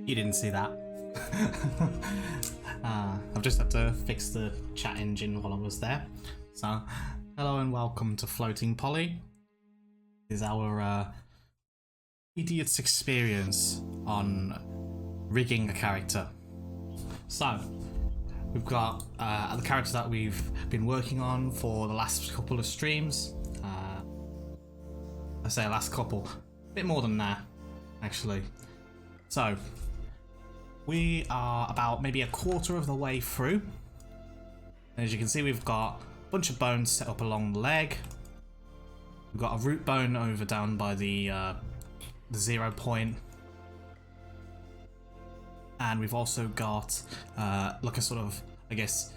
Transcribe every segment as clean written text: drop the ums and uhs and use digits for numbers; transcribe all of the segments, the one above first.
You didn't see that. I've just had to fix the chat engine while I was there. So, hello and welcome to Floating Polly. This is our idiot's experience on rigging a character. So, we've got the character that we've been working on for the last couple of streams. I say last couple, a bit more than that, actually. So, we are about maybe a quarter of the way through. And as you can see, we've got a bunch of bones set up along the leg. We've got a root bone over down by the 0 point. And we've also got like a sort of, I guess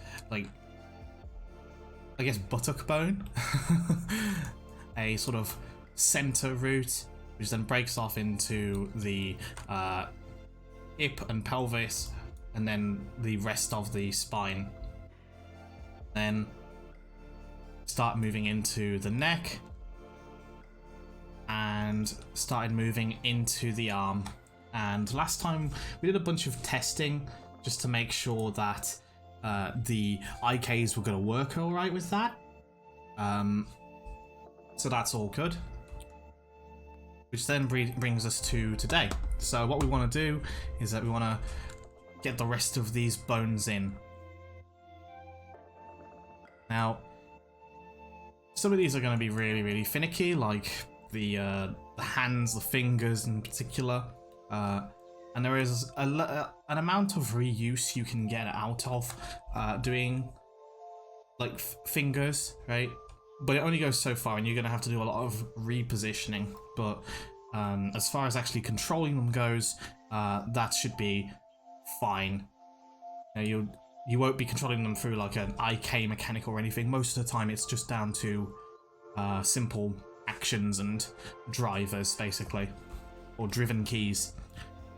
buttock bone. A sort of center root, which then breaks off into the hip and pelvis, and then the rest of the spine. Then start moving into the neck, and started moving into the arm. And last time we did a bunch of testing just to make sure that the IKs were going to work alright with that. So that's all good. Which then brings us to today. So what we want to do is that we want to get the rest of these bones in. Now, some of these are going to be really, really finicky, like the hands, the fingers in particular. And there is an amount of reuse you can get out of doing like fingers, right? But it only goes so far, and you're going to have to do a lot of repositioning. But as far as actually controlling them goes, that should be fine. You won't be controlling them through like an IK mechanic or anything. Most of the time, it's just down to simple actions and drivers, basically, or driven keys.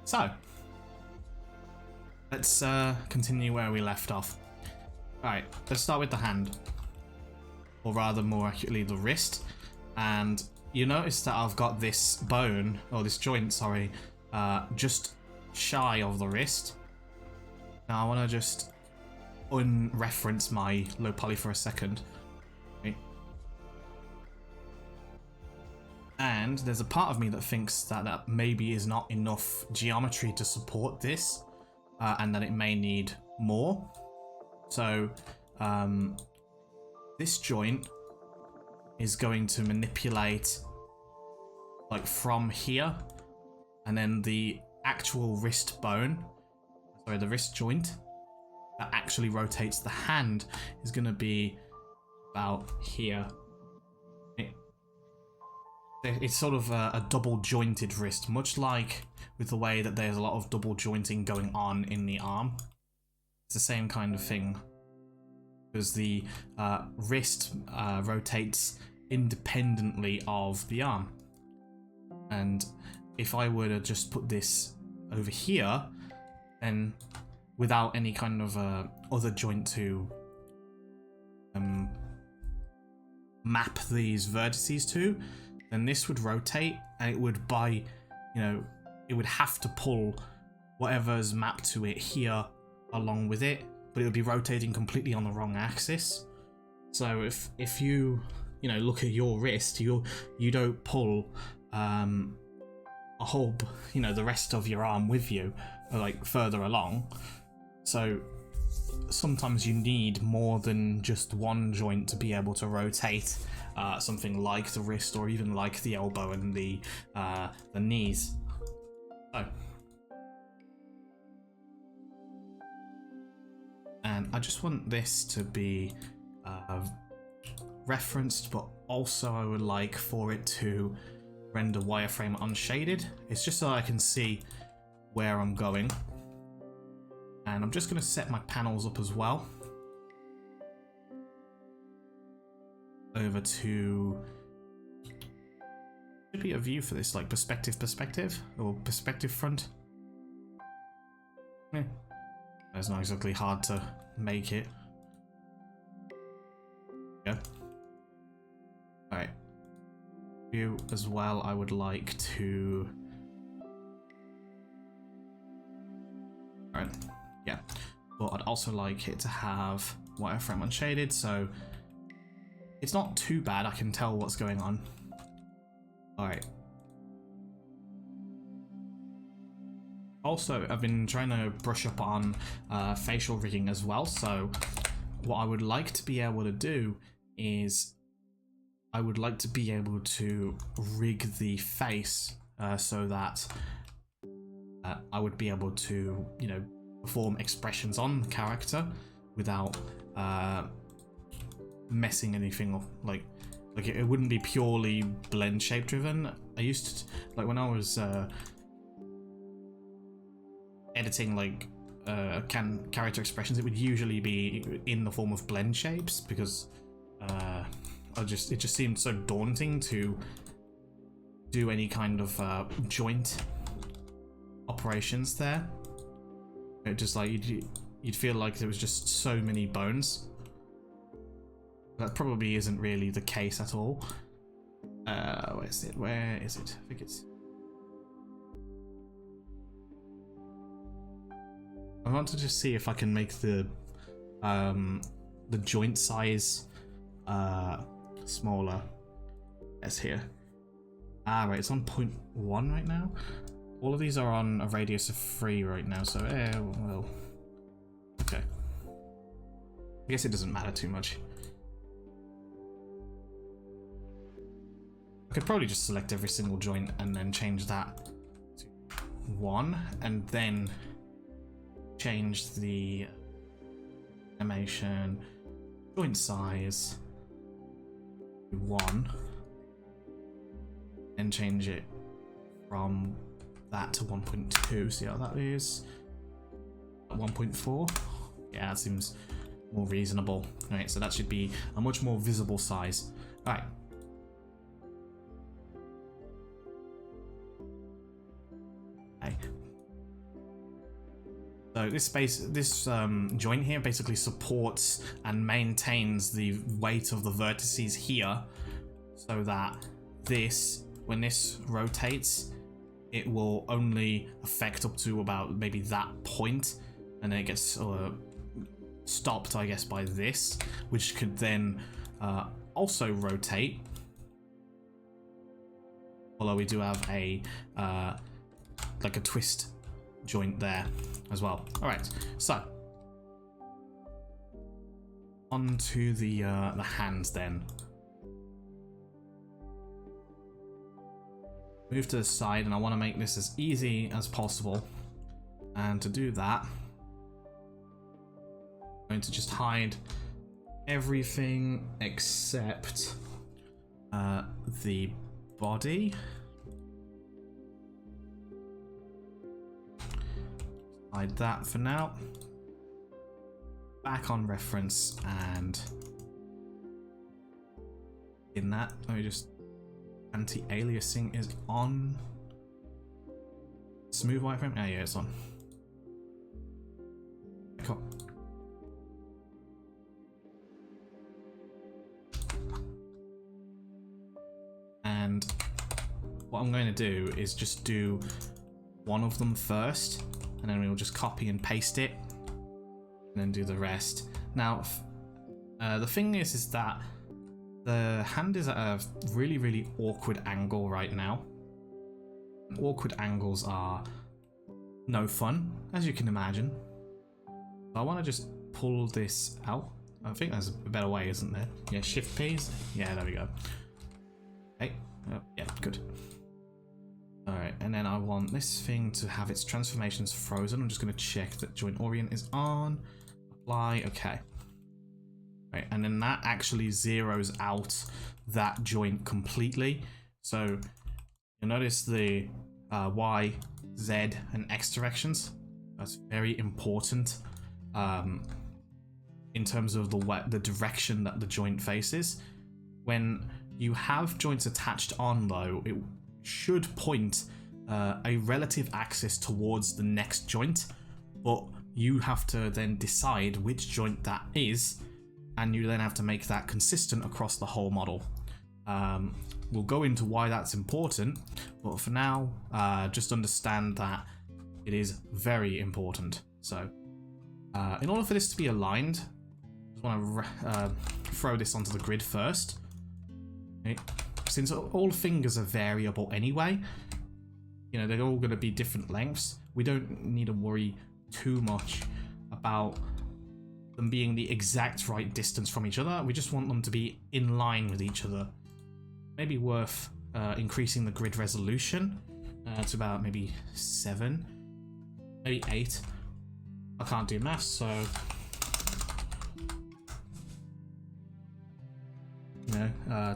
So let's continue where we left off. Alright, let's start with the hand. Or rather, more accurately, the wrist. And you notice that I've got this bone, or this joint, sorry, just shy of the wrist. Now I want to just unreference my low poly for a second. Okay. And there's a part of me that thinks that that maybe is not enough geometry to support this, and that it may need more. So, this joint is going to manipulate like from here, and then the actual wrist bone, sorry, the wrist joint that actually rotates the hand is going to be about here. It's sort of a double jointed wrist, much like with the way that there's a lot of double jointing going on in the arm. It's the same kind of thing. because the wrist rotates independently of the arm. And if I were to just put this over here, and without any kind of other joint to map these vertices to, then this would rotate, and it would it would have to pull whatever's mapped to it here along with it, but it would be rotating completely on the wrong axis. So if you look at your wrist, you don't pull a whole the rest of your arm with you, or like further along. So sometimes you need more than just one joint to be able to rotate something like the wrist, or even like the elbow and the knees. So, and I just want this to be referenced, but also I would like for it to render wireframe unshaded. It's just so I can see where I'm going. And I'm just going to set my panels up as well. Over to... should be a view for this, like perspective, or perspective front. Yeah. It's not exactly hard to make it. Yeah. Alright. View as well, I would like to... Alright. Yeah, but I'd also like it to have wireframe unshaded, so it's not too bad. I can tell what's going on. Alright. Also, I've been trying to brush up on facial rigging as well, so what I would like to be able to do is I would like to be able to rig the face so that I would be able to, perform expressions on the character without messing anything up. Like it wouldn't be purely blend shape driven. I used to, like when I was editing like character expressions, it would usually be in the form of blend shapes, because it just seemed so daunting to do any kind of joint operations there. It just like you'd feel like there was just so many bones. That probably isn't really the case at all. Where is it? I think it's... I want to just see if I can make the joint size smaller. Yes, here. Ah, right, it's on 0.1 right now. All of these are on a radius of 3 right now, so well, okay. I guess it doesn't matter too much. I could probably just select every single joint and then change that to 1, and then change the animation joint size to 1, and change it from that to 1.2. See how that is? 1.4. Yeah, that seems more reasonable. Alright, so that should be a much more visible size. Alright. Okay. So this joint here basically supports and maintains the weight of the vertices here, so that when this rotates, it will only affect up to about maybe that point, and then it gets stopped, I guess, by this, which could then also rotate. Although we do have a like a twist joint there as well. All right, so on to the hands then. Move to the side, and I want to make this as easy as possible. And to do that, I'm going to just hide everything except the body. Hide that for now. back on reference and in that, let me just anti-aliasing is on. Smooth wireframe? Oh yeah, it's on. Cool. And what I'm going to do is just do one of them first, and then we'll just copy and paste it, and then do the rest. Now, the thing is that the hand is at a really, really awkward angle right now. Awkward angles are no fun, as you can imagine. So I want to just pull this out. I think there's a better way, isn't there? Yeah, Shift P's. Yeah, there we go. Okay. Yeah, good. Alright, and then I want this thing to have its transformations frozen. I'm just going to check that joint orient is on. Apply, okay. Right, and then that actually zeroes out that joint completely. So you'll notice the Y, Z, and X directions. That's very important in terms of the direction that the joint faces. When you have joints attached on, though, it should point a relative axis towards the next joint, but you have to then decide which joint that is, and you then have to make that consistent across the whole model. We'll go into why that's important, but for now, just understand that it is very important. So, in order for this to be aligned, I just want to throw this onto the grid first. Okay. Since all fingers are variable anyway, you know, they're all going to be different lengths. We don't need to worry too much about them being the exact right distance from each other. We just want them to be in line with each other. Maybe worth increasing the grid resolution to about maybe 7, maybe 8. I can't do maths, so you know,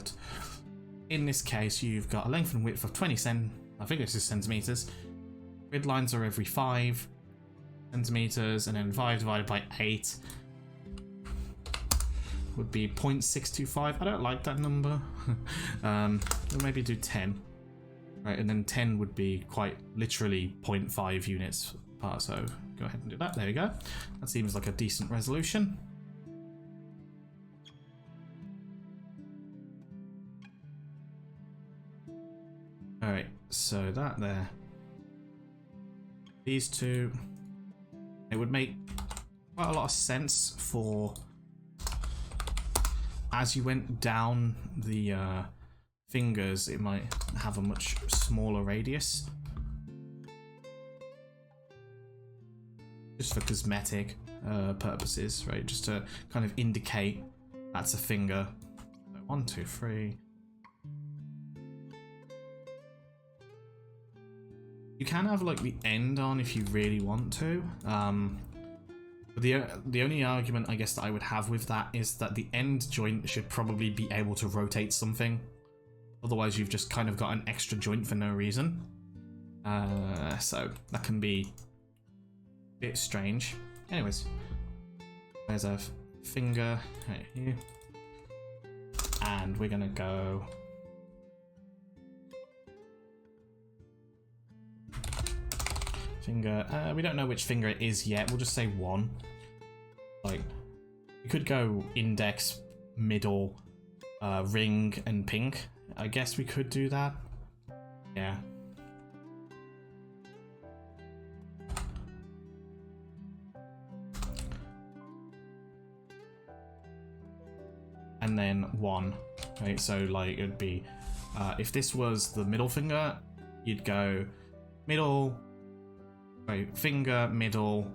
in this case, you've got a length and width of 20 I think this is centimeters. Grid lines are every 5 centimeters, and then 5 divided by 8 would be 0.625. I don't like that number. We'll maybe do 10. Right, and then 10 would be quite literally 0.5 units apart, so go ahead and do that. There we go. That seems like a decent resolution. Alright, so that there. These two, it would make quite a lot of sense for as you went down the fingers, it might have a much smaller radius. Just for cosmetic purposes, right? Just to kind of indicate that's a finger. So 1, 2, 3. You can have like the end on if you really want to. But the only argument I guess that I would have with that is that the end joint should probably be able to rotate something. Otherwise you've just kind of got an extra joint for no reason. So that can be a bit strange. Anyways, there's a finger right here. And we're gonna go finger. We don't know which finger it is yet. We'll just say 1. Like, we could go index, middle, ring, and pink. I guess we could do that. Yeah. And then 1. Right, so like it'd be if this was the middle finger, you'd go middle, right, finger, middle,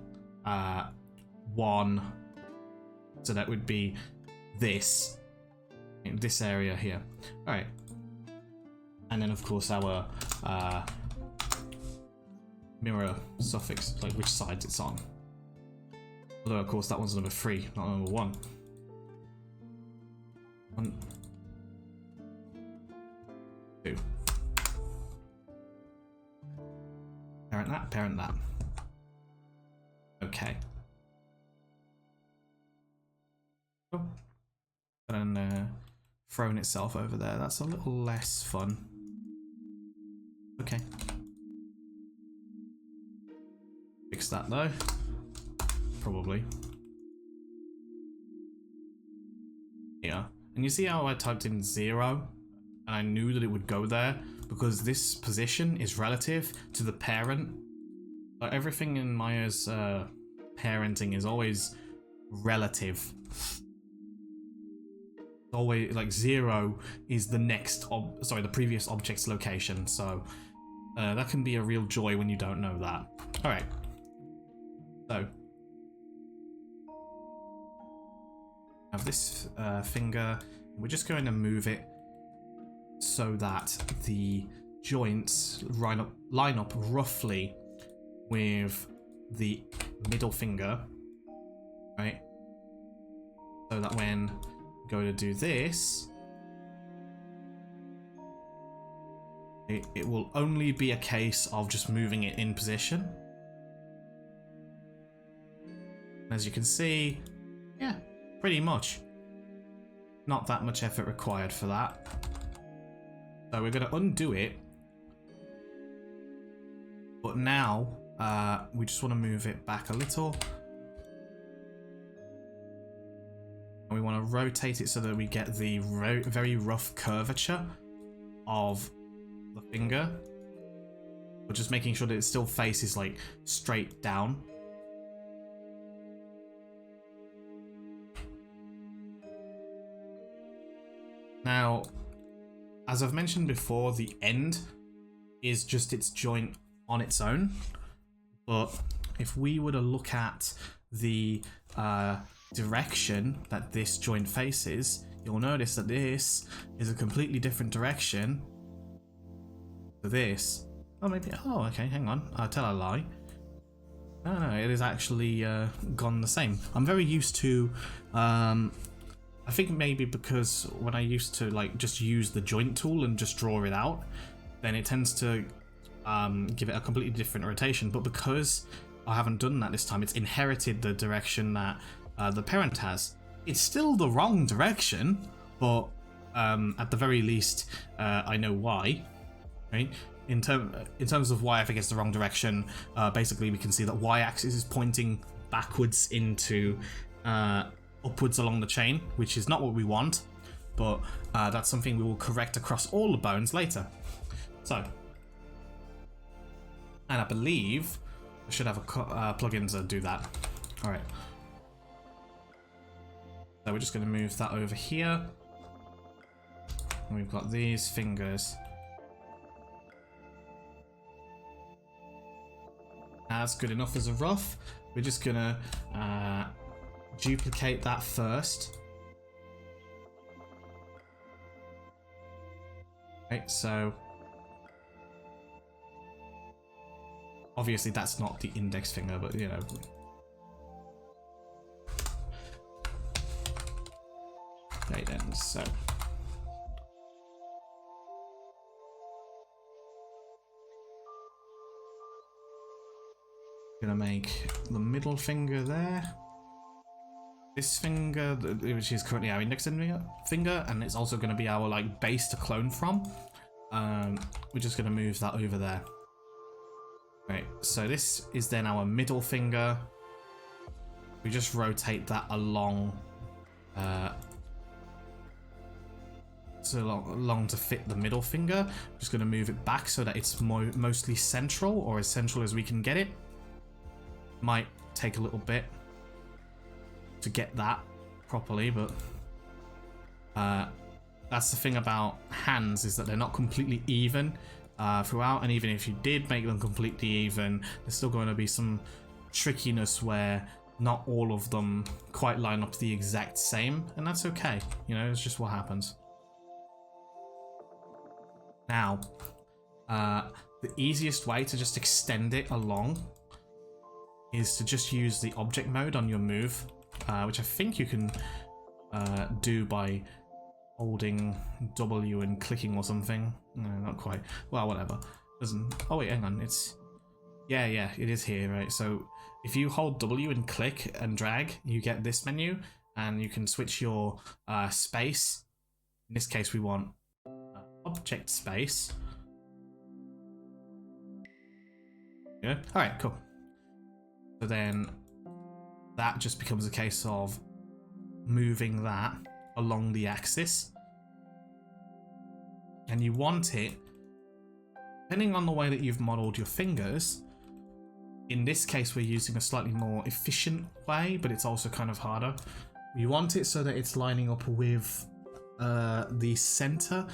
1. So that would be this in this area here. All right, and then of course our mirror suffix, like which side it's on. Although of course that one's number 3, not number 1. 1, 2. Parent that, parent that. Okay. Oh. And thrown itself over there. That's a little less fun. Okay. Fix that though. Probably. Yeah. And you see how I typed in 0 and I knew that it would go there because this position is relative to the parent. But everything in Maya's parenting is always relative. Always like 0 is the next the previous object's location, so that can be a real joy when you don't know that. All right, so have this finger. We're just going to move it so that the joints line up roughly with the middle finger, right? So that when go to do this, it will only be a case of just moving it in position. As you can see, yeah, pretty much. Not that much effort required for that. So we're going to undo it. But now, we just want to move it back a little. We want to rotate it so that we get the very rough curvature of the finger. But just making sure that it still faces like straight down. Now, as I've mentioned before, the end is just its joint on its own. But if we were to look at the direction that this joint faces, you'll notice that this is a completely different direction to this. Oh, maybe. Oh, okay. Hang on. I'll tell a lie. No, it is actually gone the same. I'm very used to. I think maybe because when I used to like just use the joint tool and just draw it out, then it tends to give it a completely different rotation. But because I haven't done that this time, it's inherited the direction that the parent has. It's still the wrong direction, but at the very least, I know why. Right? In terms of why I think it's the wrong direction, basically we can see that y-axis is pointing backwards into upwards along the chain, which is not what we want, but that's something we will correct across all the bones later. So, and I believe I should have a plugins that do that. All right. So we're just going to move that over here. And we've got these fingers. That's good enough as a rough. We're just going to duplicate that first. Right, so obviously that's not the index finger, but you know. Okay then, so gonna make the middle finger there. This finger, which is currently our index finger, and it's also going to be our like base to clone from. We're just going to move that over there. Right, so this is then our middle finger. We just rotate that along, along to fit the middle finger. Just going to move it back so that it's mostly central, or as central as we can get it. Might take a little bit to get that properly, but that's the thing about hands, is that they're not completely even throughout, and even if you did make them completely even, there's still going to be some trickiness where not all of them quite line up the exact same, and that's okay, you know, it's just what happens. Now, the easiest way to just extend it along is to just use the object mode on your move, which I think you can do by holding W and clicking or something. No, not quite. Well, whatever. Doesn't. Oh wait, hang on. It's yeah, it is here, right? So if you hold W and click and drag, you get this menu, and you can switch your space. In this case, we want object space. Yeah. All right, cool. So then that just becomes a case of moving that along the axis. And you want it, depending on the way that you've modeled your fingers, in this case we're using a slightly more efficient way, but it's also kind of harder. You want it so that it's lining up with the center.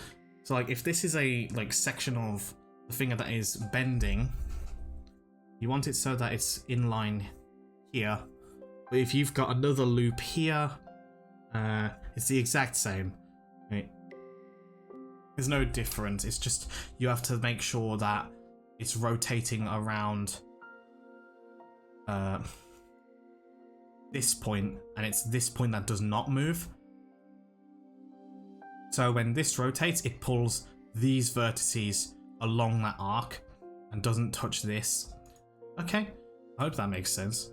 So like if this is a section of the finger that is bending, you want it so that it's in line here. But if you've got another loop here, it's the exact same. Right? There's no difference. It's just you have to make sure that it's rotating around this point, and it's this point that does not move. So when this rotates, it pulls these vertices along that arc and doesn't touch this. Okay, I hope that makes sense.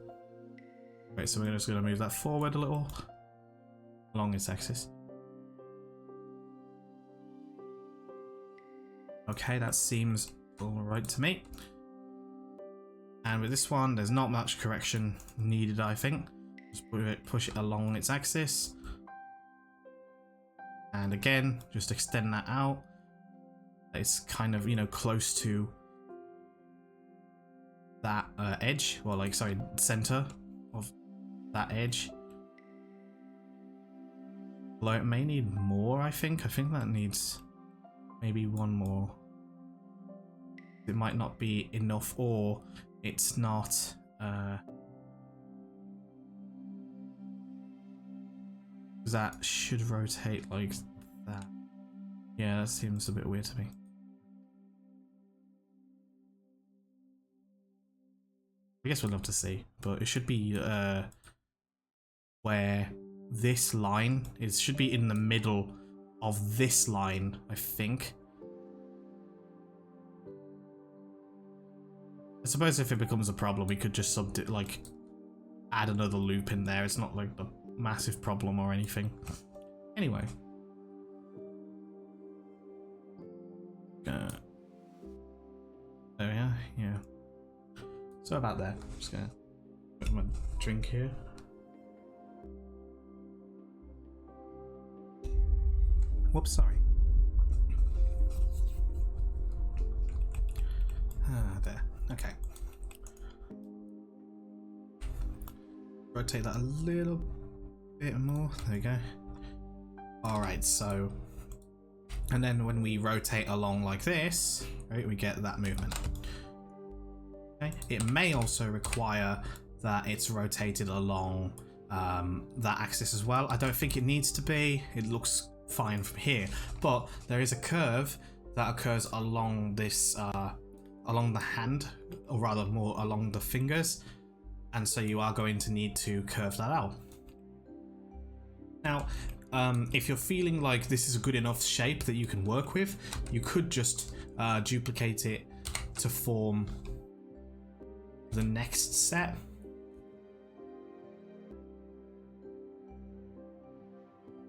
Right, so we're just going to move that forward a little along its axis. Okay, that seems all right to me. And with this one, there's not much correction needed, I think. Just push it along its axis. And again, just extend that out. It's kind of, close to that edge. Well, center of that edge. Although it may need more, I think. I think that needs maybe one more. It might not be enough, or it's not that should rotate like that. Yeah, that seems a bit weird to me. I guess we'll have to see, but it should be where this line is, should be in the middle of this line, I think. I suppose if it becomes a problem, we could just add another loop in there. It's not like a massive problem or anything. Anyway. There we are, yeah. So about there. I'm just gonna put my drink here. Whoops, sorry. There. Okay. Rotate that a little bit more. There we go. Alright, so... And then when we rotate along like this, right, we get that movement. Okay. It may also require that it's rotated along that axis as well. I don't think it needs to be. It looks fine from here. But there is a curve that occurs along this... along the hand, or rather more along the fingers, and so you are going to need to curve that out. Now, if you're feeling like this is a good enough shape that you can work with, you could just duplicate it to form the next set.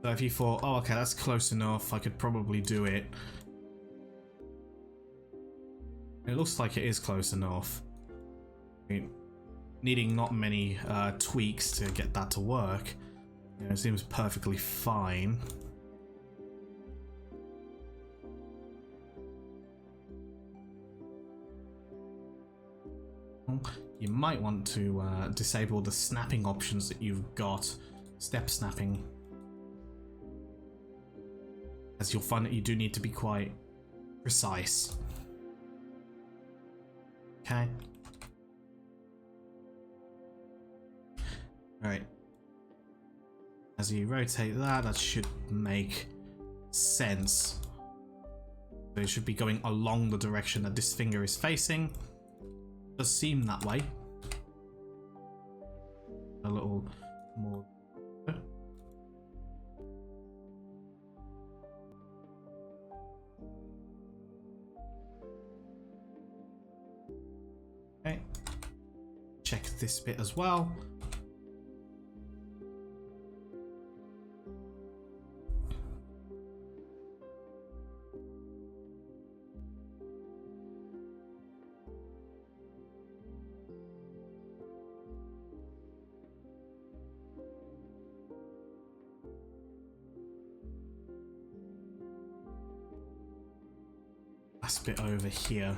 So if you thought, oh okay, that's close enough, I could probably do it. It looks like it is close enough. I mean, needing not many tweaks to get that to work. It seems perfectly fine. You might want to disable the snapping options that you've got. Step snapping. As you'll find that you do need to be quite precise. Okay. Alright. As you rotate that, that should make sense. So it should be going along the direction that this finger is facing. It does seem that way. A little more. Okay. Check this bit as well. last bit over here.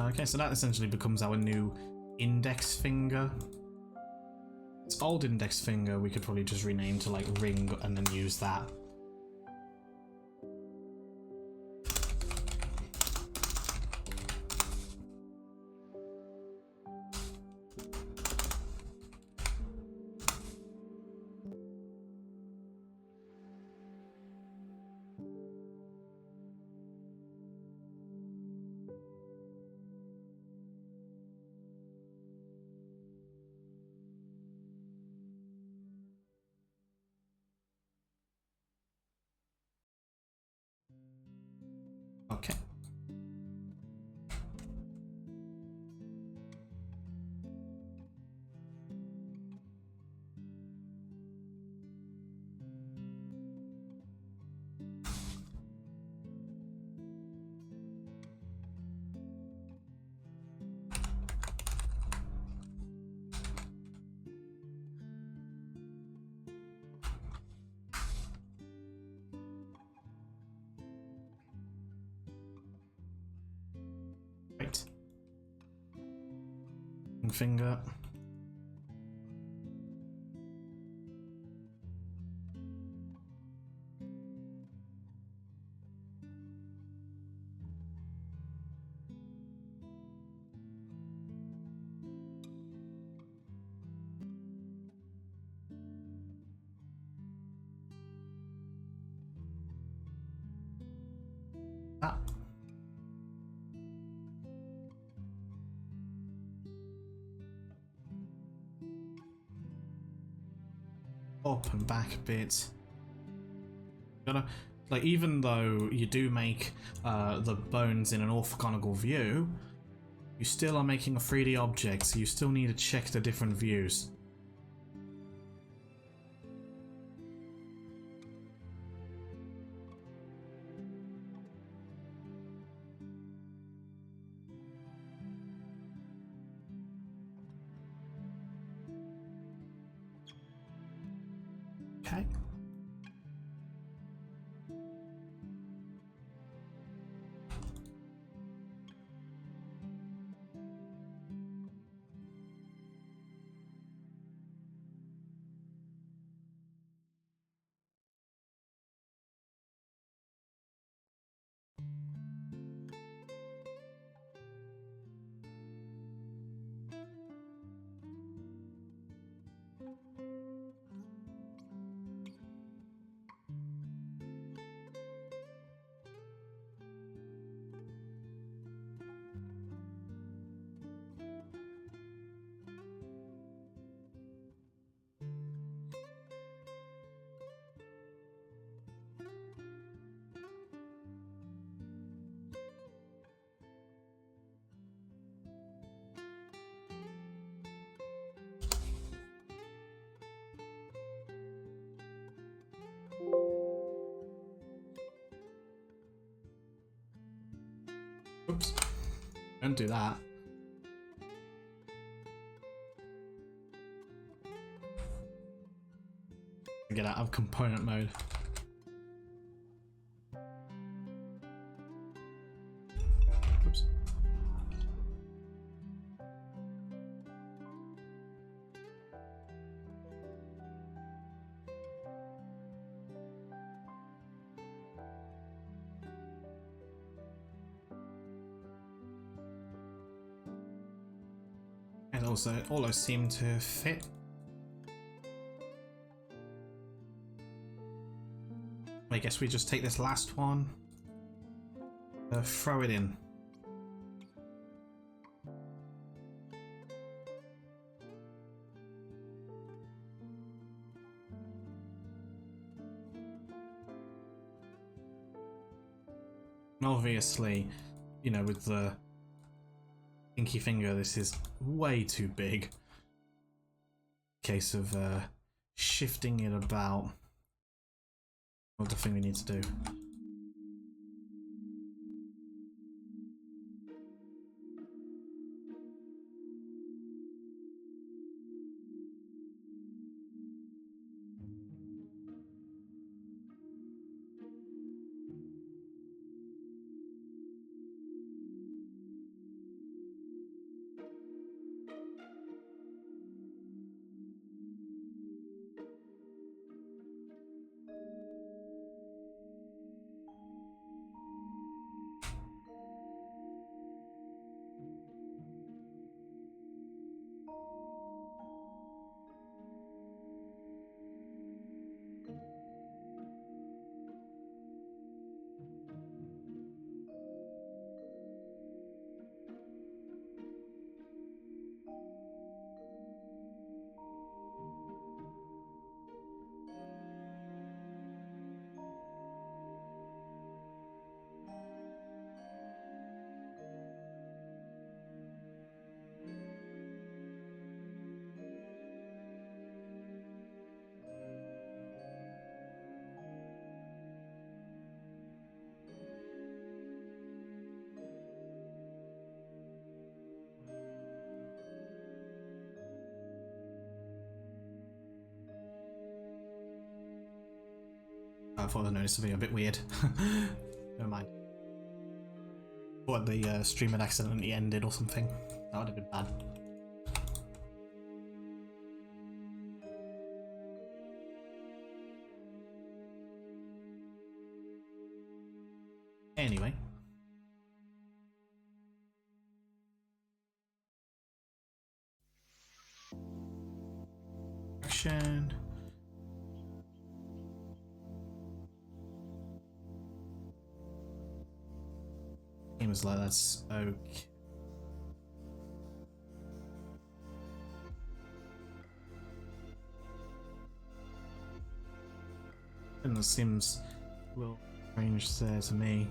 Okay, so that essentially becomes our new index finger. Its old index finger we could probably just rename to like ring and then use that. Okay. Right. Finger. Ah. Up and back a bit. Gotta, like, even though you do make the bones in an orthogonal view, you still are making a 3D object, so you still need to check the different views. Okay. Oops. Don't do that. Get out of component mode. Oops. And also, all those seem to fit. I guess we just take this last one, throw it in. Obviously, you know, with the pinky finger, this is way too big. Case of shifting it about. What's the thing we need to do? I thought I noticed something a bit weird. Never mind. Thought the stream had accidentally ended or something. That would have been bad. Anyway. Action. Seems like that's okay. And that seems a little strange there to me.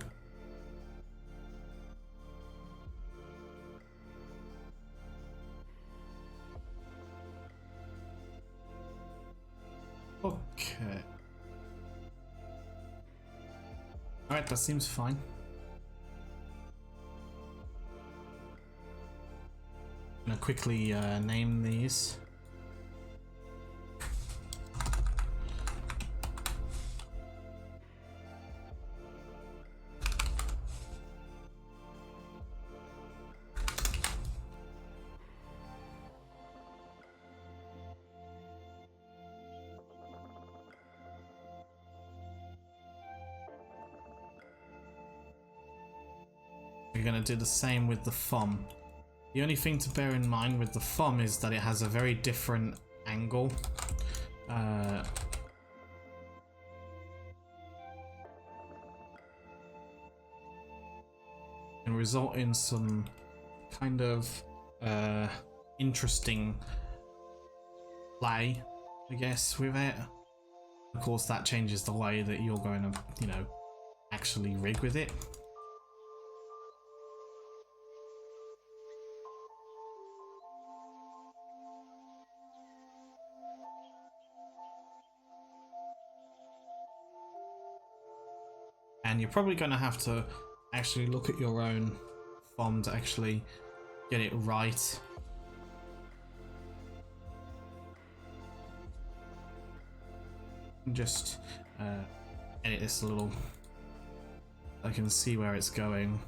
Okay. Alright, that seems fine. I'm gonna quickly name these. We're gonna do the same with the thumb. The only thing to bear in mind with the thumb is that it has a very different angle. And result in some kind of interesting play, I guess, with it. Of course, that changes the way that you're going to, you know, actually rig with it. And you're probably going to have to actually look at your own thumb to actually get it right. Just edit this a little so I can see where it's going.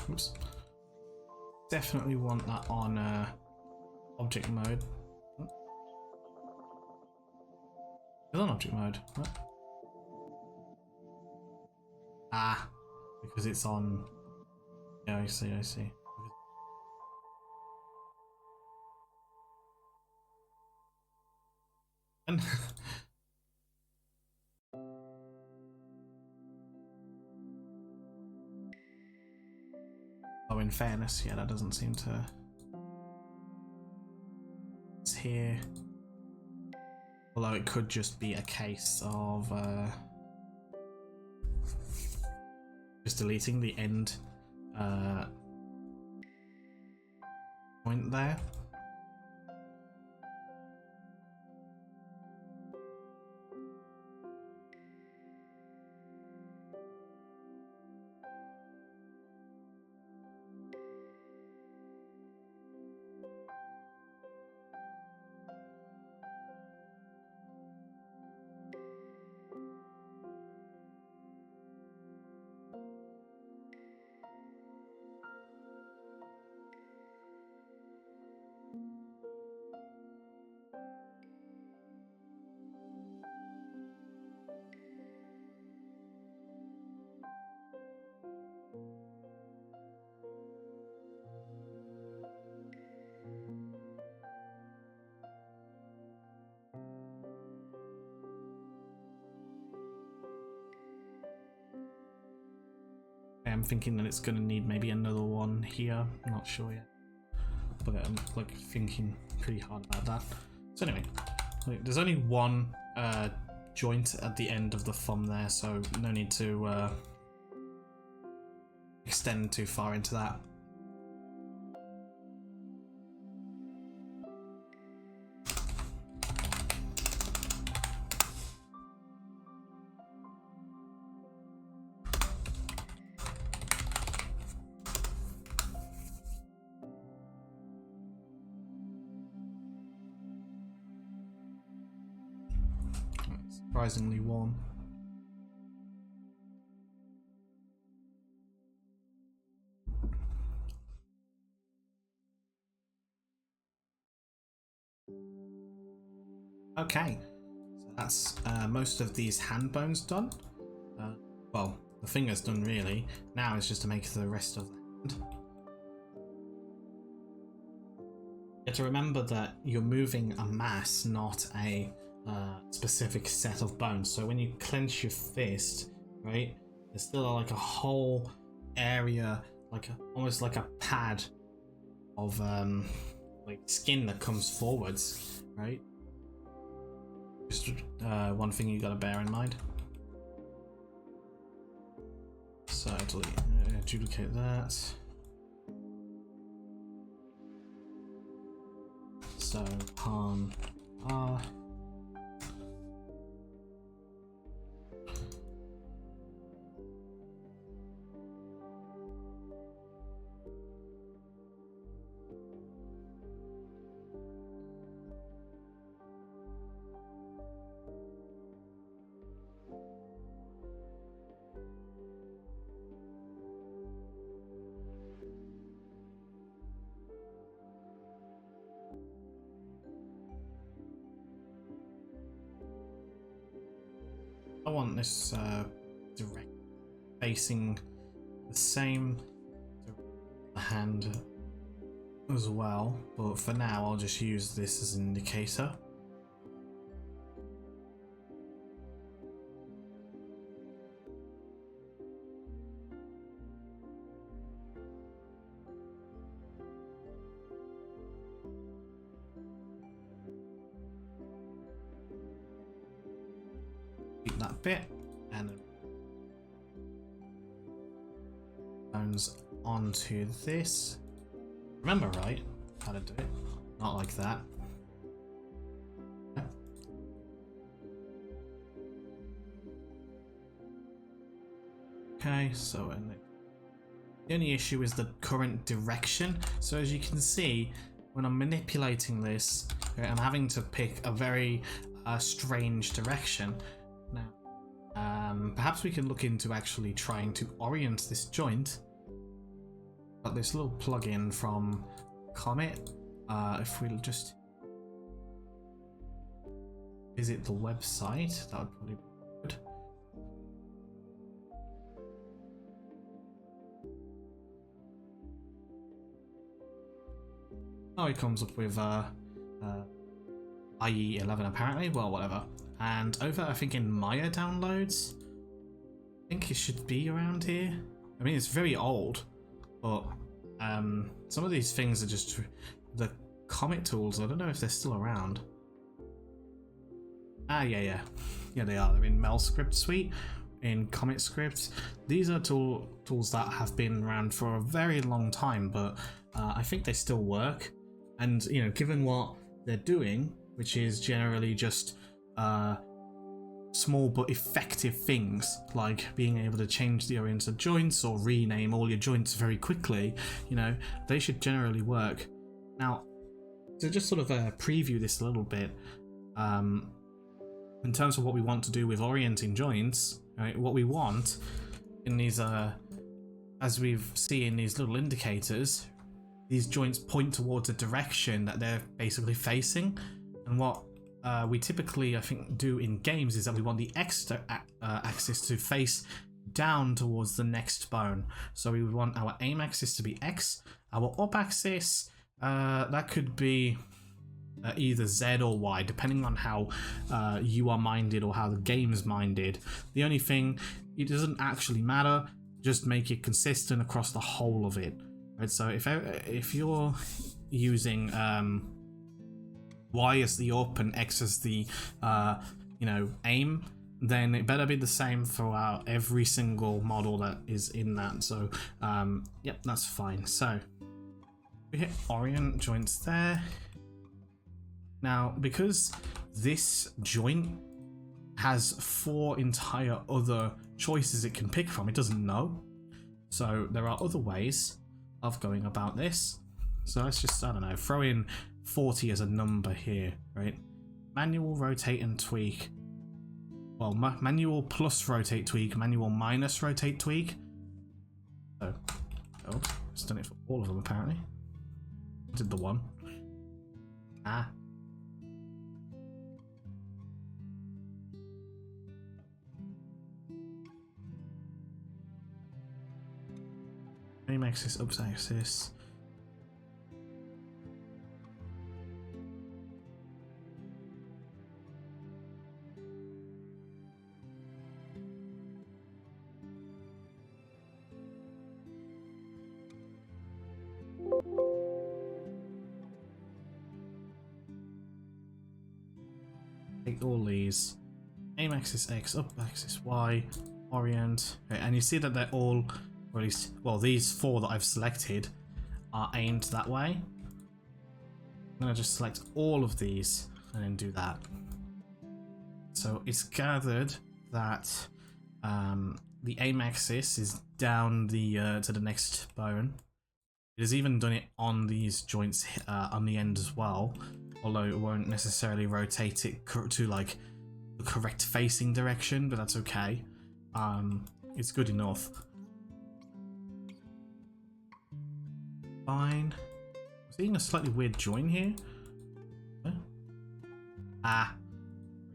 Oops. Definitely want that on object mode. It's on object mode. What? Ah, because it's on. Yeah, I see. I see. And oh, in fairness, yeah, that doesn't seem to. It's here. Although it could just be a case of just deleting the end point there. I'm thinking that it's going to need maybe another one here. I'm not sure yet, but I'm like thinking pretty hard about that. So anyway, there's only one joint at the end of the thumb there, so no need to extend too far into that. Surprisingly warm. Okay, so that's most of these hand bones done. Well, the finger's done really. Now it's just to make the rest of the hand. You have to remember that you're moving a mass, not a specific set of bones. So when you clench your fist, right, there's still like a whole area, like almost like a pad of like skin that comes forwards, right? Just one thing you gotta bear in mind. So duplicate that. So palm R. I want this direct facing the same hand as well, but for now I'll just use this as an indicator. Keep that bit and bones onto this. Remember right how to do it, not like that. Okay, so the only issue is the current direction. So as you can see, when I'm manipulating this, okay, I'm having to pick a very strange direction. Now, perhaps we can look into actually trying to orient this joint. Got this little plugin from Comet. If we'll just visit the website, that would probably be good. Oh, it comes up with IE 11 apparently. Well, whatever. And over, I think in Maya downloads, I think it should be around here. I mean, it's very old, but some of these things are just the Comet tools. I don't know if they're still around. Ah, yeah, they are. They're in MelScript Suite, in Comet Scripts. These are tools that have been around for a very long time, but I think they still work. And you know, given what they're doing, which is generally just small but effective things like being able to change the orients of joints or rename all your joints very quickly, you know, they should generally work. Now, to just sort of preview this a little bit, in terms of what we want to do with orienting joints, right, what we want in these, as we've seen in these little indicators, these joints point towards a direction that they're basically facing. And what we typically, I think, do in games is that we want the X axis to face down towards the next bone. So we would want our aim axis to be X, our up axis, that could be either Z or Y, depending on how you are minded or how the game is minded. The only thing, it doesn't actually matter, just make it consistent across the whole of it. Right? So if you're using Y as the up and X as the you know, aim, then it better be the same throughout every single model that is in that. So yep, that's fine. So we hit orient joints there. Now, because this joint has 4 entire other choices it can pick from, it doesn't know. So there are other ways of going about this. So let's just, I don't know, throw in 40 as a number here, right? Manual, rotate and tweak. Well, manual plus rotate tweak, manual minus rotate tweak. So, oh, it's done it for all of them apparently. Did the one. Ah. Aim axis, up axis. Take all these. Aim axis X, up axis Y, orient. Okay, and you see that they're all, or at least, well, these 4 that I've selected are aimed that way. I'm gonna just select all of these and then do that. So it's gathered that the aim axis is down the to the next bone. It has even done it on these joints on the end as well, although it won't necessarily rotate it to like the correct facing direction, but that's okay. It's good enough. Fine. I'm seeing a slightly weird join here. Huh? Ah.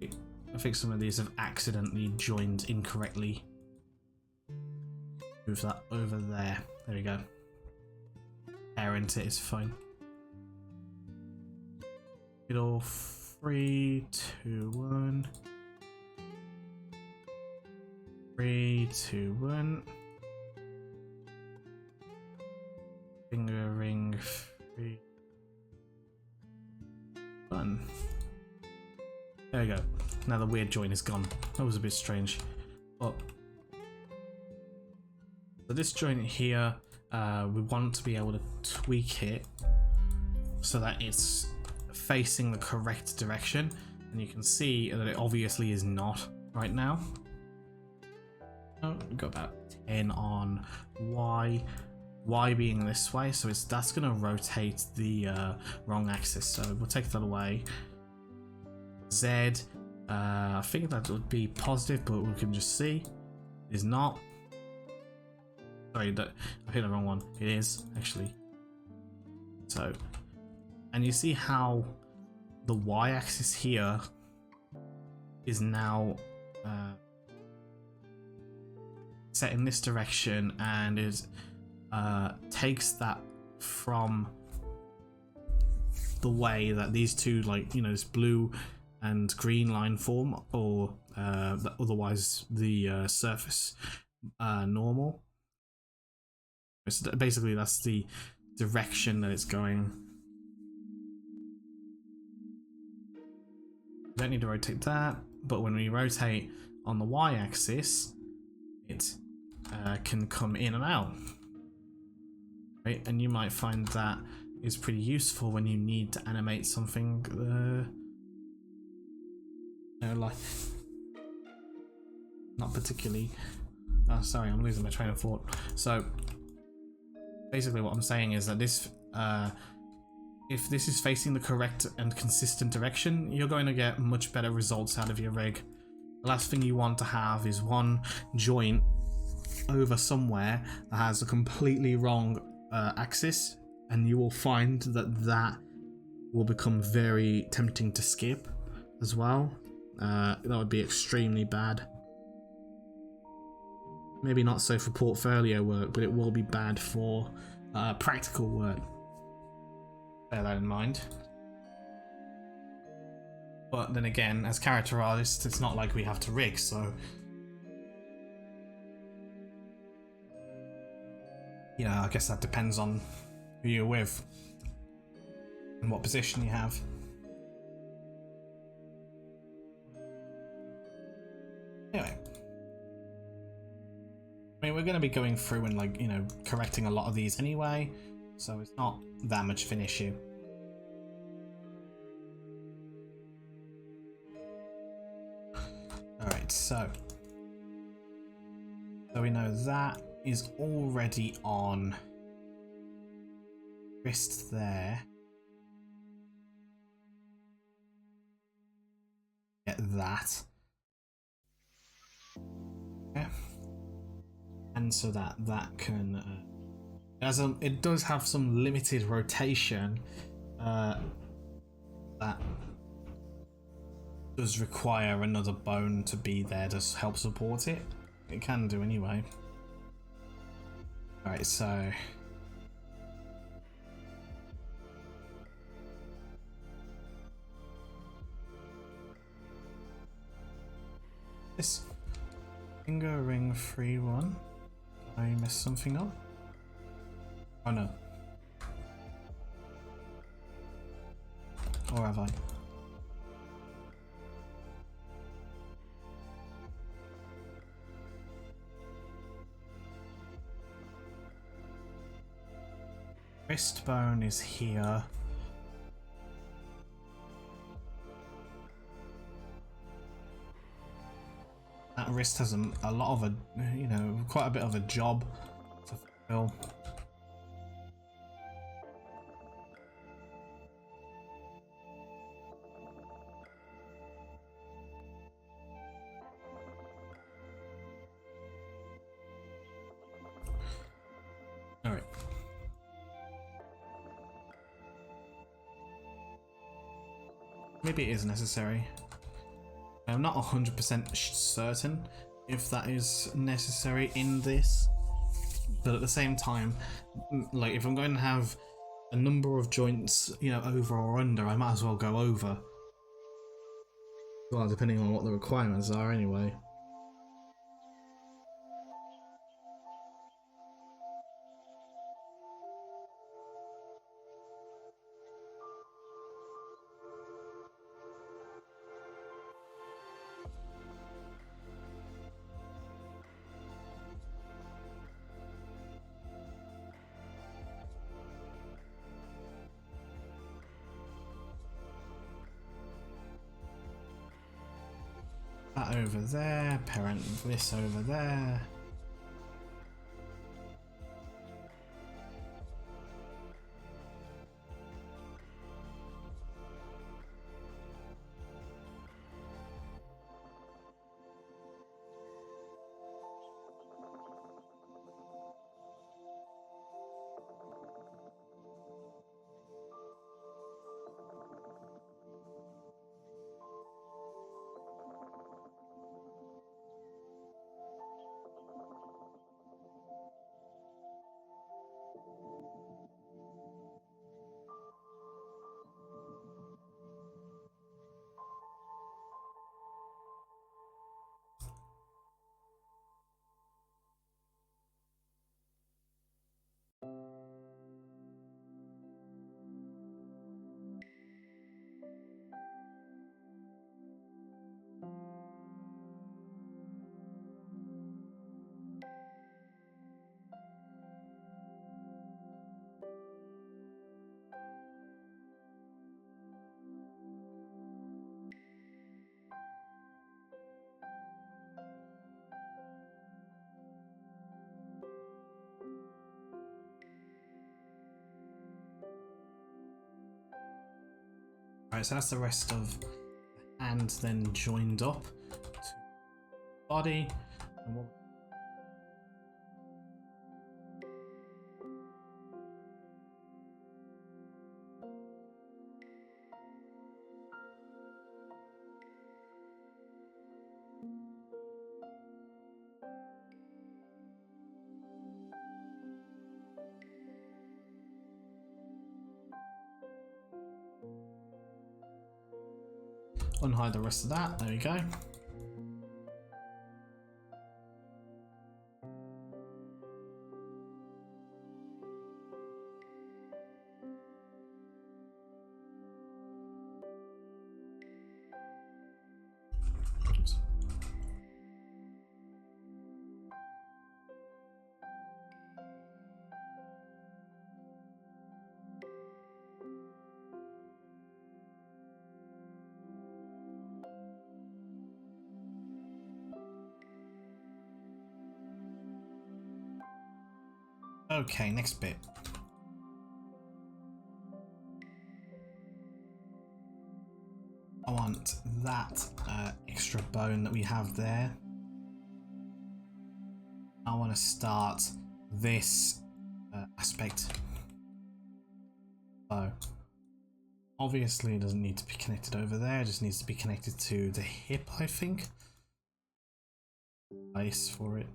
I think some of these have accidentally joined incorrectly. Move that over there. There we go. Parent it is fine. It all 3, 2, 1. 3, 2, 1. Finger ring 3, 1. There we go. Now the weird joint is gone. That was a bit strange. But so this joint here, we want to be able to tweak it so that it's facing the correct direction, and you can see that it obviously is not right now. Oh, we've got about 10 on Y. Y being this way, so that's going to rotate the wrong axis. So we'll take that away. Z, I think that would be positive, but we can just see it is not. Sorry, I hit the wrong one. It is actually. So, and you see how the y-axis here is now set in this direction, and it takes that from the way that these two, like, you know, this blue and green line form, or otherwise the surface normal. So basically that's the direction that it's going. We don't need to rotate that, but when we rotate on the y-axis, it can come in and out. Right? And you might find that is pretty useful when you need to animate something you know, like not particularly. Oh, sorry, I'm losing my train of thought. So basically what I'm saying is that this if this is facing the correct and consistent direction, you're going to get much better results out of your rig. The last thing you want to have is one joint over somewhere that has a completely wrong axis, and you will find that that will become very tempting to skip as well. That would be extremely bad. Maybe not so for portfolio work, but it will be bad for practical work. Bear that in mind. But then again, as character artists, it's not like we have to rig, so yeah, I guess that depends on who you're with and what position you have. I mean, we're going to be going through and, like, you know, correcting a lot of these anyway, so it's not that much of an issue. Alright, so we know that is already on wrist there. Get that. Okay. And so that can it does have some limited rotation that does require another bone to be there to help support it. It can do anyway. Alright, so this finger ring 3-1. Did I mess something up? Oh no. Or have I? Wrist bone is here. That wrist has a lot of you know, quite a bit of a job to fulfill. All right. Maybe it is necessary. I'm not 100% certain if that is necessary in this, but at the same time, like, if I'm going to have a number of joints, you know, over or under, I might as well go over. Well, depending on what the requirements are anyway. That over there, parent this over there. Alright, so that's the rest of the hand then joined up to the body. And what unhide the rest of that, there we go. Okay, next bit. I want that extra bone that we have there. I want to start this aspect. So, obviously it doesn't need to be connected over there, it just needs to be connected to the hip, I think. Nice for it.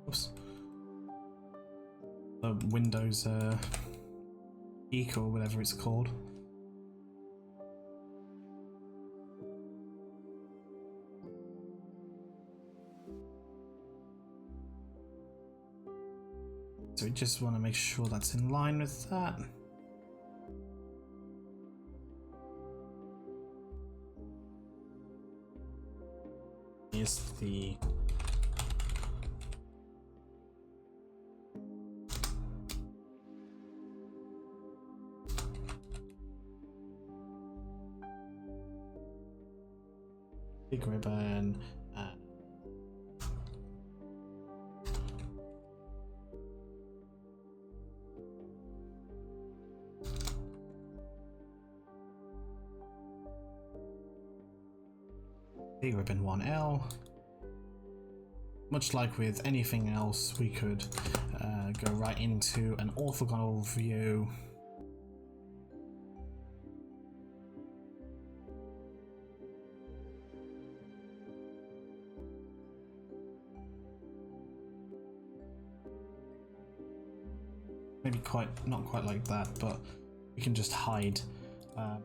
Oops. The Windows peak or whatever it's called. So we just want to make sure that's in line with that. Here's the big ribbon. Big ribbon 1L. Much like with anything else, we could go right into an orthogonal view. Maybe not quite like that, but we can just hide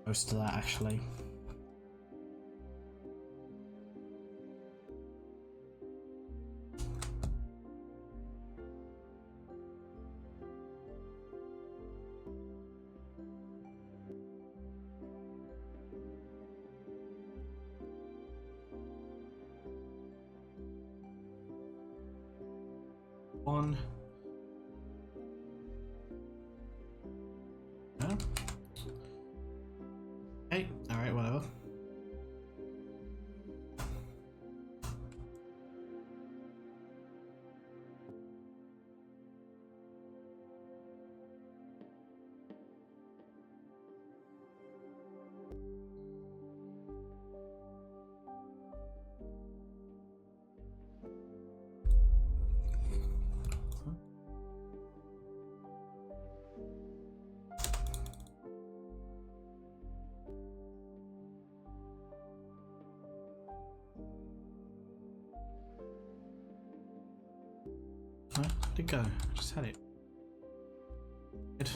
most of that actually. One. No. Hey, alright, whatever. Where'd it go? I just had it. Good.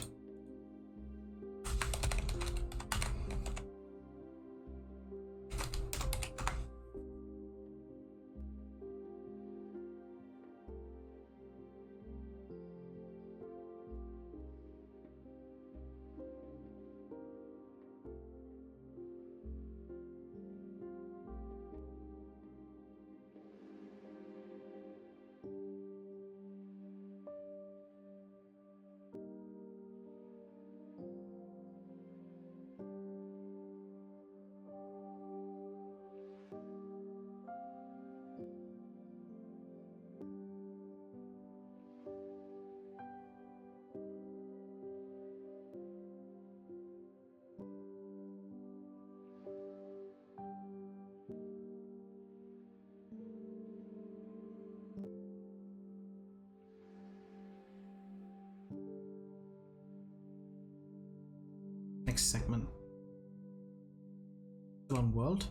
Next segment. On world.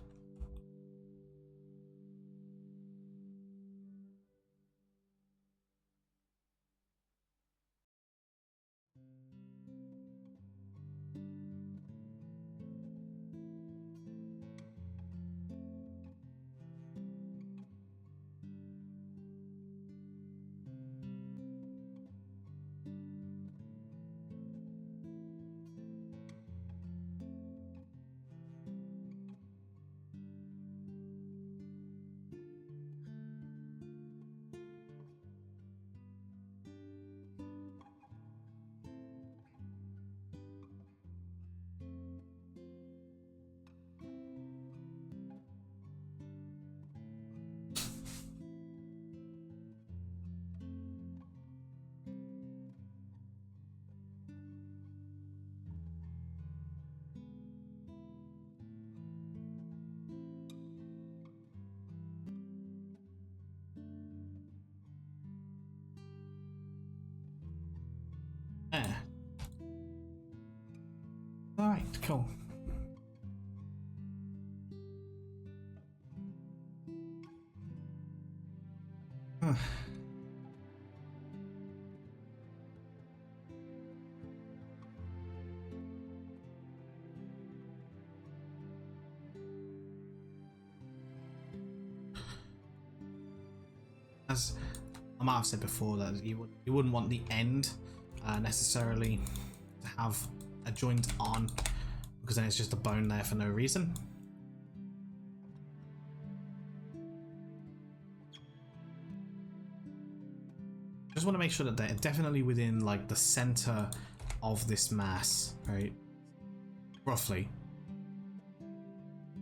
cool. Huh. As I might have said before, that you wouldn't want the end necessarily to have a joint on, because then it's just a bone there for no reason. Just want to make sure that they're definitely within like the center of this mass, right? Roughly.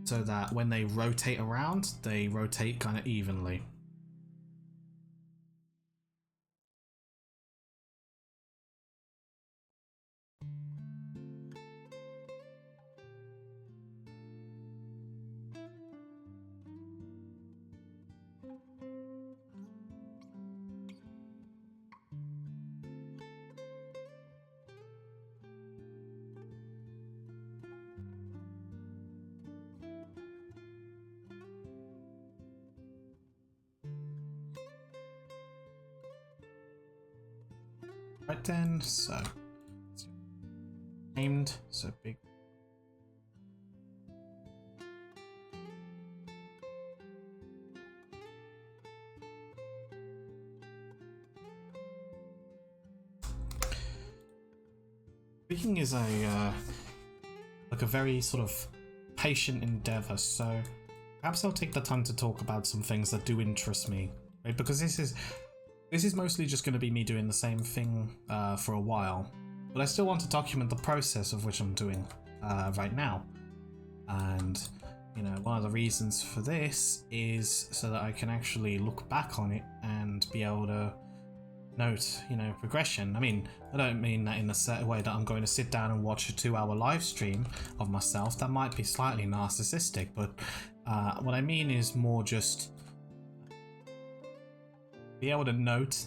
So that when they rotate around, they rotate kind of evenly. Right then, so aimed, so big. Speaking is a like a very sort of patient endeavor, so perhaps I'll take the time to talk about some things that do interest me, right? Because this is mostly just going to be me doing the same thing for a while, but I still want to document the process of which I'm doing right now. And you know, one of the reasons for this is so that I can actually look back on it and be able to note, you know, progression. I mean, I don't mean that in a certain way that I'm going to sit down and watch a 2-hour live stream of myself. That might be slightly narcissistic, but what I mean is more just be able to note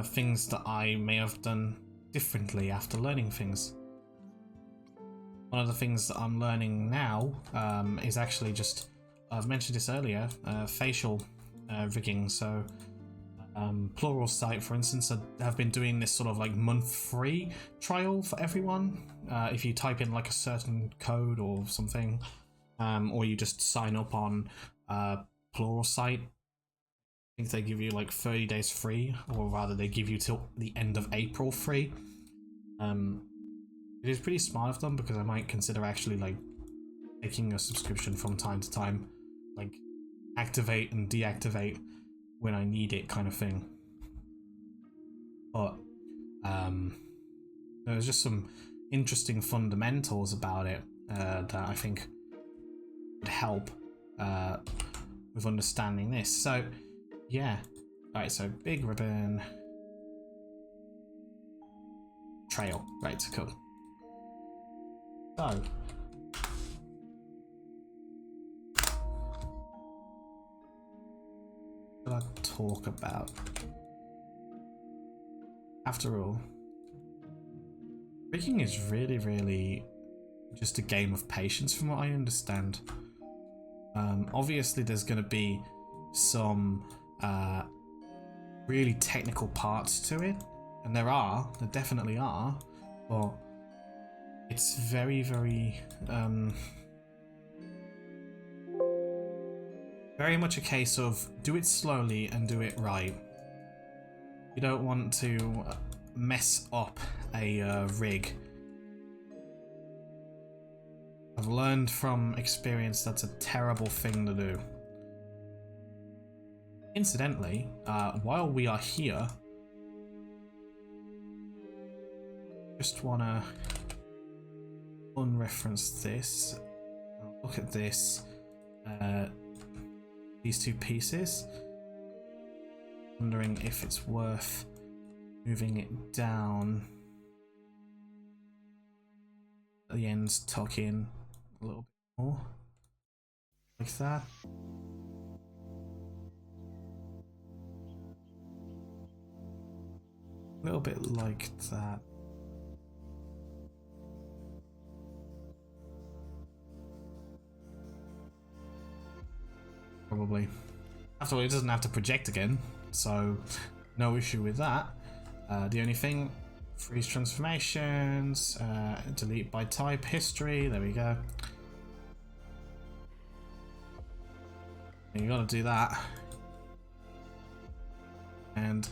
things that I may have done differently after learning things. One of the things that I'm learning now is actually just, I've mentioned this earlier, facial rigging. So Plural Site, for instance, have been doing this sort of like month free trial for everyone. If you type in like a certain code or something, or you just sign up on Plural Site, I think they give you like 30 days free, or rather they give you till the end of April free. It is pretty smart of them, because I might consider actually like taking a subscription from time to time, like activate and deactivate when I need it kind of thing. But there's just some interesting fundamentals about it that I think would help with understanding this. So yeah, alright, so big ribbon trail, right, cool. So what I talk about? After all, rigging is really just a game of patience, from what I understand. Obviously, there's going to be some really technical parts to it, and there definitely are, but it's very much a case of do it slowly and do it right. You don't want to mess up a rig. I've learned from experience that's a terrible thing to do. Incidentally, while we are here, just want to unreference this. Look at this. These two pieces. Wondering if it's worth moving it down. The ends tuck in a little bit more, like that. A little bit like that. probably. After all, it doesn't have to project again, so no issue with that. The only thing, freeze transformations, delete by type, history, there we go. And you gotta do that. And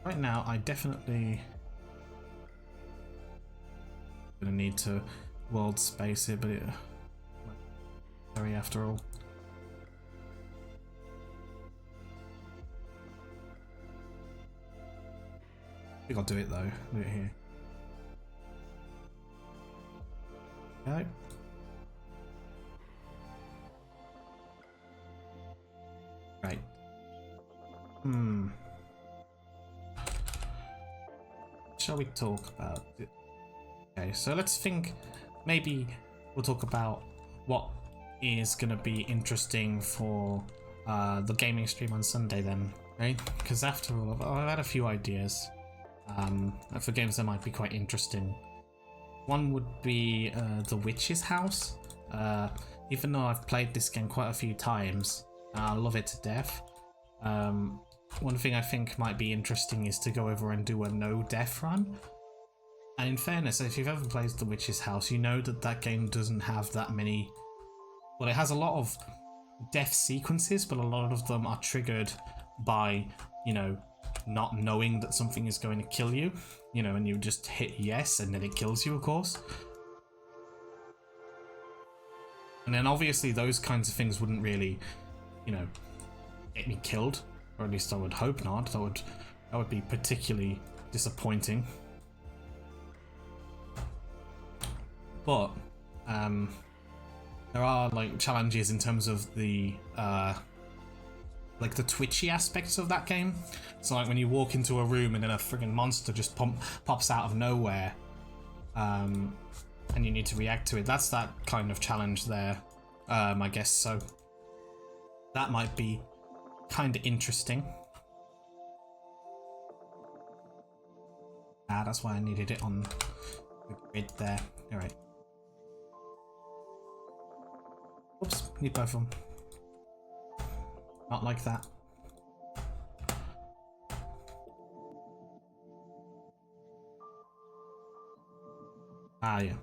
right now, I definitely gonna need to world space it, but it sorry after all. I think I'll do it though. Do it here. Okay. Right. Shall we talk about it? Okay, so let's think. Maybe we'll talk about what is going to be interesting for the gaming stream on Sunday then, right? Because after all, I've had a few ideas for games that might be quite interesting. One would be The Witch's House. Even though I've played this game quite a few times, I love it to death. One thing I think might be interesting is to go over and do a no-death run. And in fairness, if you've ever played The Witch's House, you know that that game doesn't have that many... Well, it has a lot of death sequences, but a lot of them are triggered by, you know, not knowing that something is going to kill you, you know, and you just hit yes and then it kills you, of course. And then obviously those kinds of things wouldn't really, you know, get me killed, or at least I would hope not. That would be particularly disappointing. But there are like challenges in terms of the like the twitchy aspects of that game. So like when you walk into a room and then a friggin' monster just pops out of nowhere, and you need to react to it. That's that kind of challenge there, I guess. So that might be kind of interesting. That's why I needed it on the grid there. All right. Oops, need both of them. Not like that. Ah, yeah.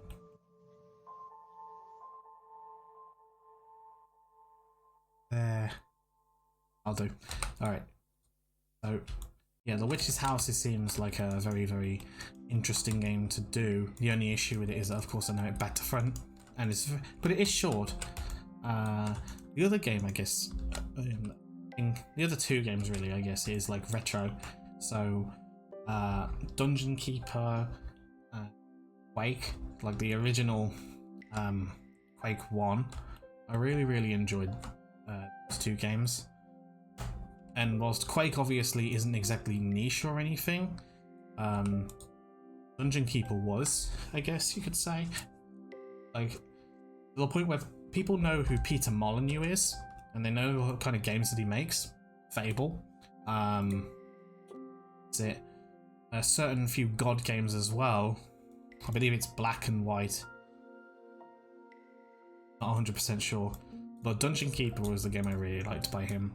There. I'll do. Alright. So, yeah, The Witch's House, it seems like a very, very interesting game to do. The only issue with it is that, of course, I know it back to front, and but it is short. The other game, I guess, the other two games really, I guess, is like retro. So, Dungeon Keeper, Quake, like the original Quake 1. I really, really enjoyed those two games. And whilst Quake obviously isn't exactly niche or anything, Dungeon Keeper was, I guess you could say. Like, to the point where people know who Peter Molyneux is, and they know what kind of games that he makes. Fable. That's it. A certain few God games as well. I believe it's Black and White. Not 100% sure. But Dungeon Keeper was the game I really liked by him.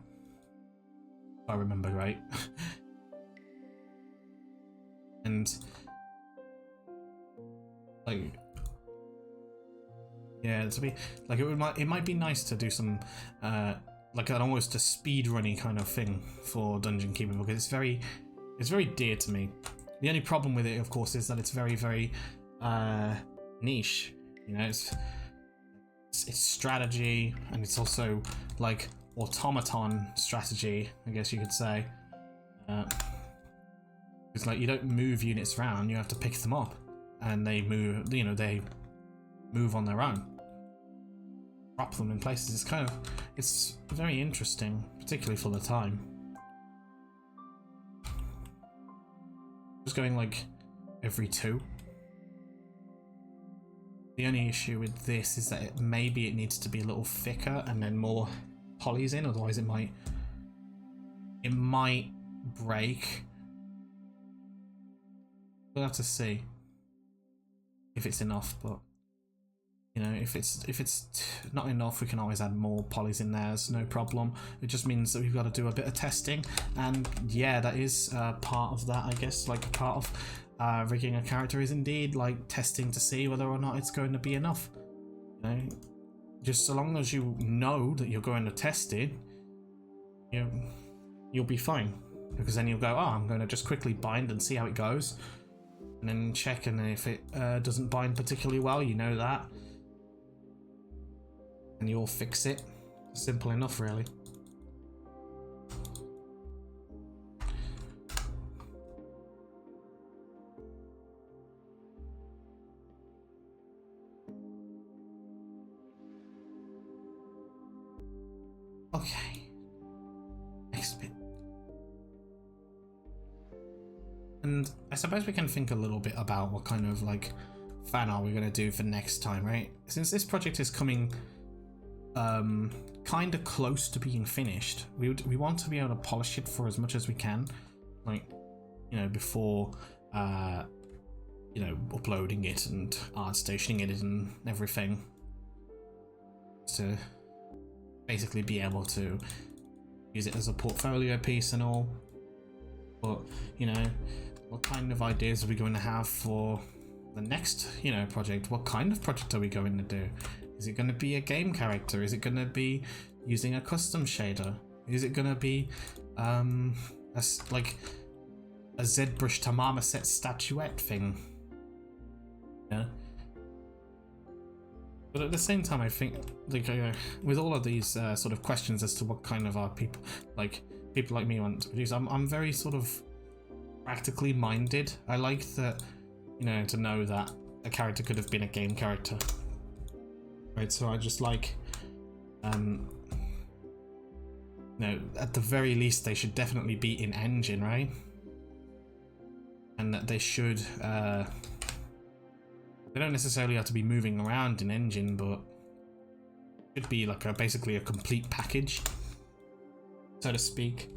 If I remember right. And like, yeah, to be like it might be nice to do some like an almost a speed runny kind of thing for Dungeon Keeper, because it's very dear to me. The only problem with it, of course, is that it's very, very niche. You know, it's strategy, and it's also like automaton strategy, I guess you could say. It's like you don't move units around; you have to pick them up, and they move. You know, they move on their own. Drop them in places. It's very interesting, particularly for the time. Just going like every 2. The only issue with this is that maybe it needs to be a little thicker and then more polys in, otherwise it might break. We'll have to see if it's enough, but You know, if it's not enough, we can always add more polys in there. It's no problem. It just means that we've got to do a bit of testing, and yeah, that is part of that, I guess. Like, part of rigging a character is indeed like testing to see whether or not it's going to be enough. You know, just so long as you know that you're going to test it, you'll be fine, because then you'll go, oh, I'm going to just quickly bind and see how it goes, and then check, and if it doesn't bind particularly well, you know that. And you'll fix it. Simple enough, really. Okay. Next bit. And I suppose we can think a little bit about what kind of like fan art we're going to do for next time, right? Since this project is coming kind of close to being finished, we want to be able to polish it for as much as we can, like, you know, before you know, uploading it and art stationing it and everything, to basically be able to use it as a portfolio piece and all. But, you know, what kind of ideas are we going to have for the next, you know, project? What kind of project are we going to do? Is it going to be a game character? Is it going to be using a custom shader? Is it going to be like a ZBrush Tamama set statuette thing? Yeah. But at the same time, I think, like, with all of these sort of questions as to what kind of art people like me want to produce, I'm very sort of practically minded. I like that, you know, to know that a character could have been a game character. Right, so I just like, you know, at the very least, they should definitely be in engine, right? And that they should, they don't necessarily have to be moving around in engine, but it should be like basically a complete package, so to speak.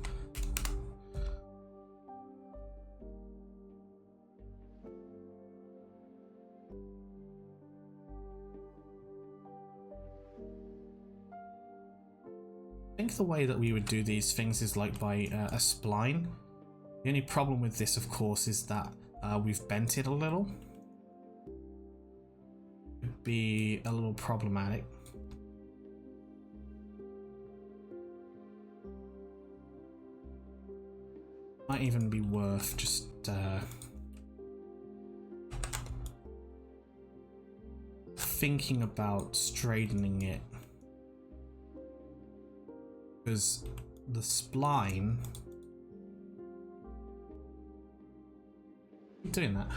I think the way that we would do these things is like by a spline. The only problem with this, of course, is that we've bent it a little. It'd be a little problematic. Might even be worth just thinking about straightening it. Because the spline, keep doing that.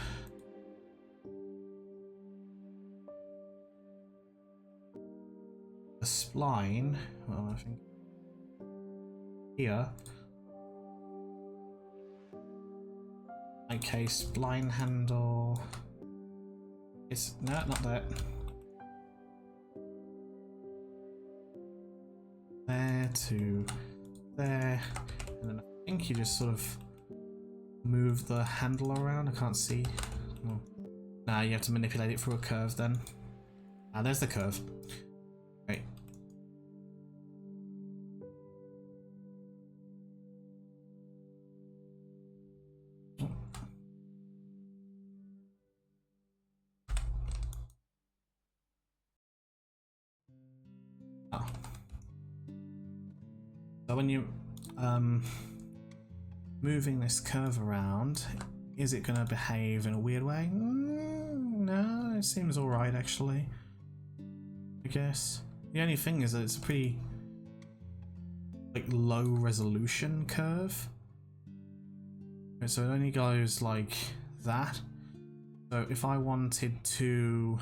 The spline, well, I think here. Okay, spline handle. It's no, not that. There to there, and then I think you just sort of move the handle around. I can't see. Oh. Nah, you have to manipulate it through a curve then. Ah, there's the curve. Right. Oh. So when you moving this curve around, is it going to behave in a weird way? No, it seems alright actually, I guess. The only thing is that it's a pretty like low resolution curve, so it only goes like that. So if I wanted to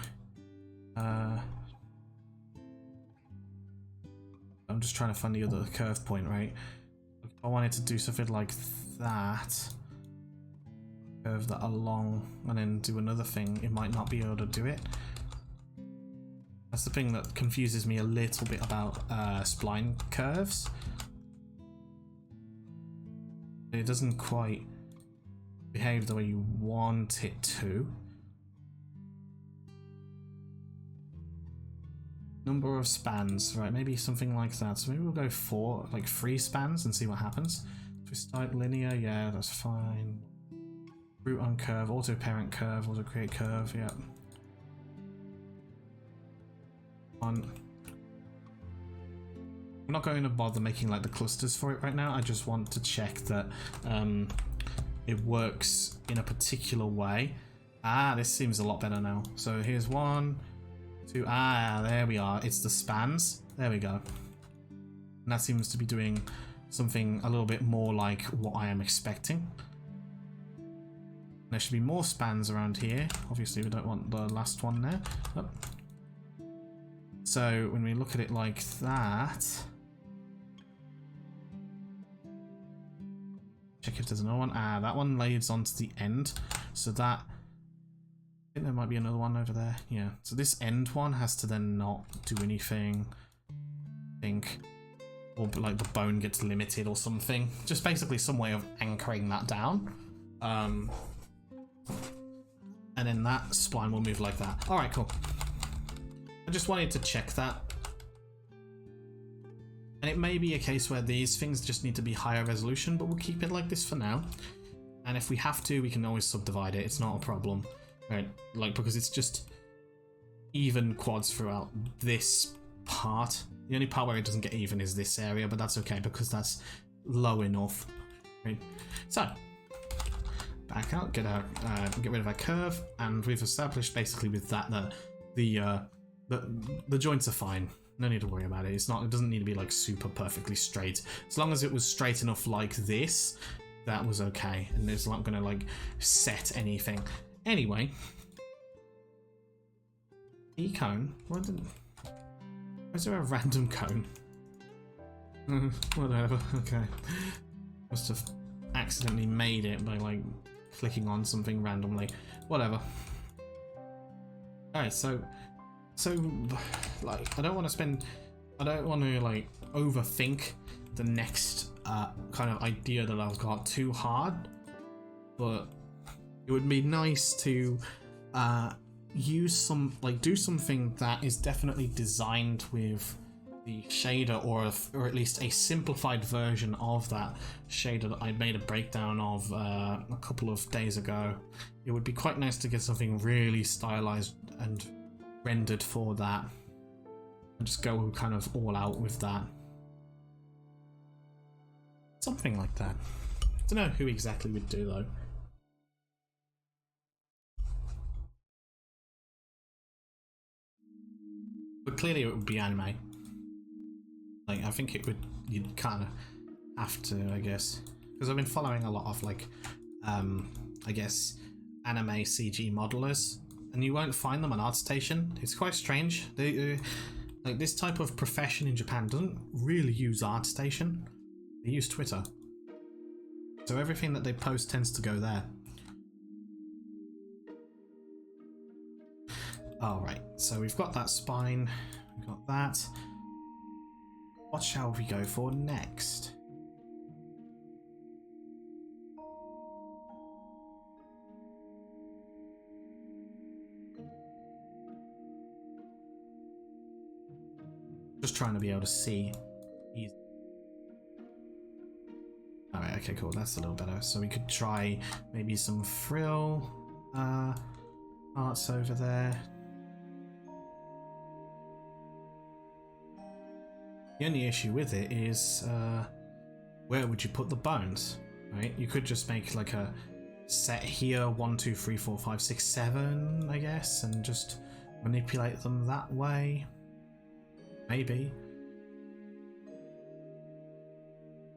I'm just trying to find the other curve point, right? If I wanted to do something like that, curve that along and then do another thing, it might not be able to do it. That's the thing that confuses me a little bit about spline curves. It doesn't quite behave the way you want it to. Number of spans, right? Maybe something like that. So maybe we'll go 4, like 3 spans and see what happens. Twist type linear, yeah, that's fine. Root on curve, auto parent curve, auto create curve, yeah. I'm not going to bother making like the clusters for it right now. I just want to check that it works in a particular way. Ah, this seems a lot better now. So here's 1, 2, there we are. It's the spans. There we go. And that seems to be doing something a little bit more like what I am expecting. There should be more spans around here. Obviously, we don't want the last one there. Oh. So when we look at it like that, check if there's another one. That one leads onto the end. So that, I think there might be another one over there. Yeah. So this end one has to then not do anything. I think. Or like the bone gets limited or something. Just basically some way of anchoring that down. And then that spline will move like that. Alright, cool. I just wanted to check that. And it may be a case where these things just need to be higher resolution, but we'll keep it like this for now. And if we have to, we can always subdivide it. It's not a problem. Right? Like, because it's just even quads throughout this part. The only part where it doesn't get even is this area, but that's okay because that's low enough. Right? So, back out, get rid of our curve, and we've established basically with that that the joints are fine. No need to worry about it. It's not. It doesn't need to be like super perfectly straight. As long as it was straight enough like this, that was okay, and it's not gonna like set anything. Anyway, E-cone. Is there a random cone? Whatever. Okay. Must have accidentally made it by like clicking on something randomly. Whatever. Alright, so like I don't want to like overthink the next kind of idea that I've got too hard, but it would be nice to do something that is definitely designed with the shader, or at least a simplified version of that shader that I made a breakdown of a couple of days ago. It would be quite nice to get something really stylized and rendered for that, and just go kind of all out with that. Something like that. I don't know who exactly would do though. But clearly it would be anime. Like, I think it would, you'd kind of have to, I guess. Because I've been following a lot of, like, I guess, anime CG modelers. And you won't find them on ArtStation. It's quite strange. They, like, this type of profession in Japan doesn't really use ArtStation. They use Twitter. So everything that they post tends to go there. Alright, so we've got that spine, we've got that. What shall we go for next? Just trying to be able to see. Alright, okay, cool, that's a little better. So we could try maybe some frill arts over there. The only issue with it is where would you put the bones, right? You could just make like a set here, 1, 2, 3, 4, 5, 6, 7, I guess, and just manipulate them that way. Maybe.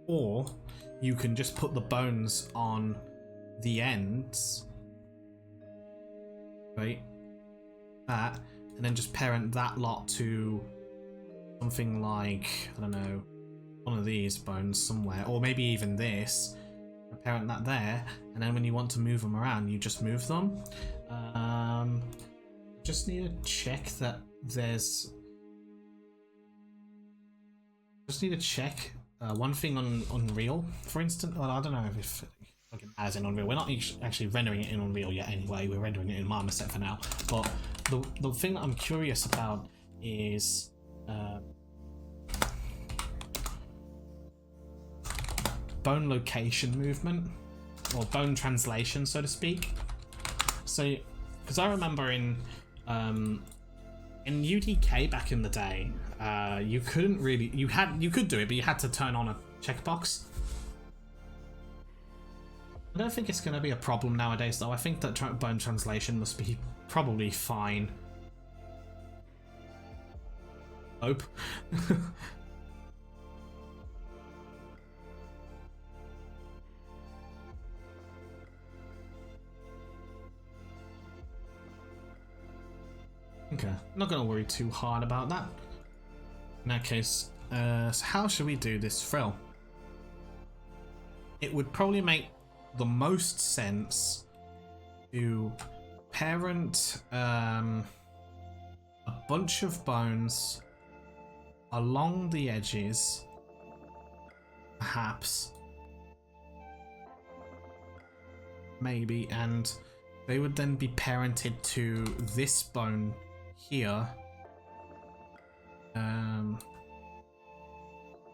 Or you can just put the bones on the ends, right? That, and then just parent that lot to something like, I don't know, one of these bones somewhere, or maybe even this, parent that there, and then when you want to move them around, you just move them. Just need to check that there's... Just need to check one thing on Unreal, for instance. Well, I don't know if like as in Unreal. We're not actually rendering it in Unreal yet anyway. We're rendering it in Marmoset for now. But the thing that I'm curious about is bone location movement, or bone translation, so to speak. So, because I remember in UDK back in the day, you couldn't really, you could do it, but you had to turn on a checkbox. I don't think it's going to be a problem nowadays, though. I think that bone translation must be probably fine. Hope. Okay, not going to worry too hard about that. In that case, so how should we do this frill? It would probably make the most sense to parent a bunch of bones along the edges, perhaps, maybe, and they would then be parented to this bone here,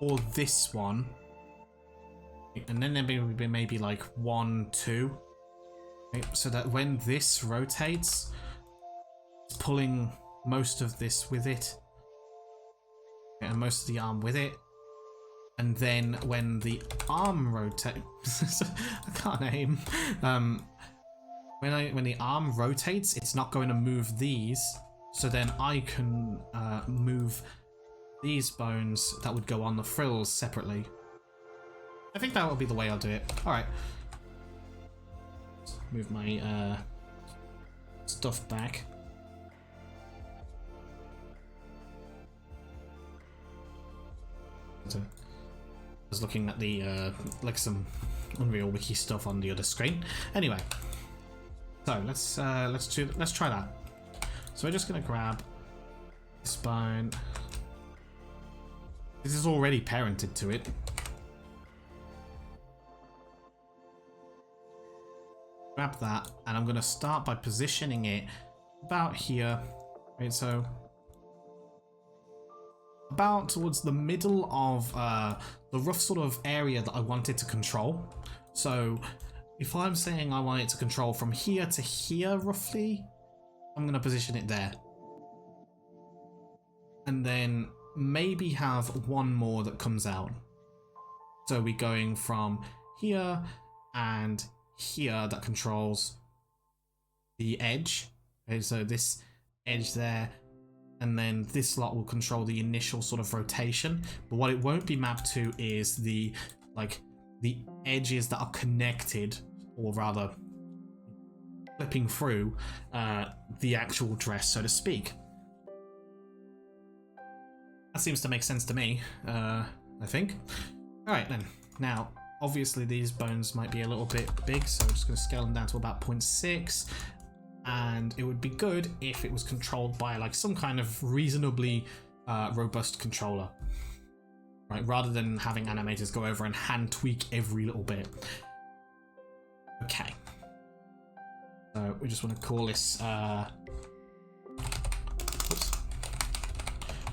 or this one, and then there would be maybe like 1, 2, okay, so that when this rotates, it's pulling most of this with it, and most of the arm with it, and then when the arm rotates, I can't aim. When the arm rotates, it's not going to move these, so then I can move these bones that would go on the frills separately. I think that will be the way I'll do it. Alright. Move my stuff back. I was looking at the like some Unreal Wiki stuff on the other screen. Anyway. So let's try that. So we're just gonna grab this bone. This is already parented to it. Grab that, and I'm gonna start by positioning it about here. Right, so about towards the middle of the rough sort of area that I wanted to control. So if I'm saying I want it to control from here to here, roughly, I'm going to position it there. And then maybe have one more that comes out. So we're going from here and here that controls the edge. Okay, so this edge there, and then this lot will control the initial sort of rotation. But what it won't be mapped to is the edges that are connected, or rather flipping through the actual dress, so to speak. That seems to make sense to me, I think. Alright then, now obviously these bones might be a little bit big, so I'm just going to scale them down to about 0.6, and it would be good if it was controlled by like some kind of reasonably robust controller. Right, rather than having animators go over and hand tweak every little bit. Okay. So we just want to call this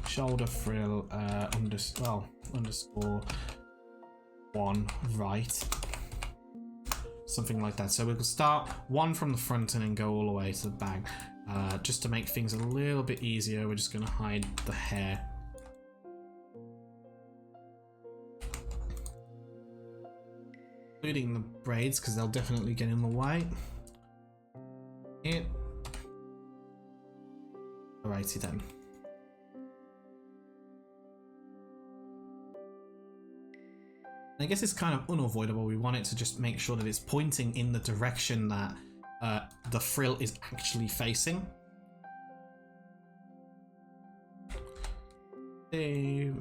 shoulder frill underscore 1 right. Something like that. So we'll start 1 from the front and then go all the way to the back. Just to make things a little bit easier, we're just going to hide the hair. Including the braids, because they'll definitely get in the way. Alrighty then. I guess it's kind of unavoidable. We want it to just make sure that it's pointing in the direction that the frill is actually facing. Move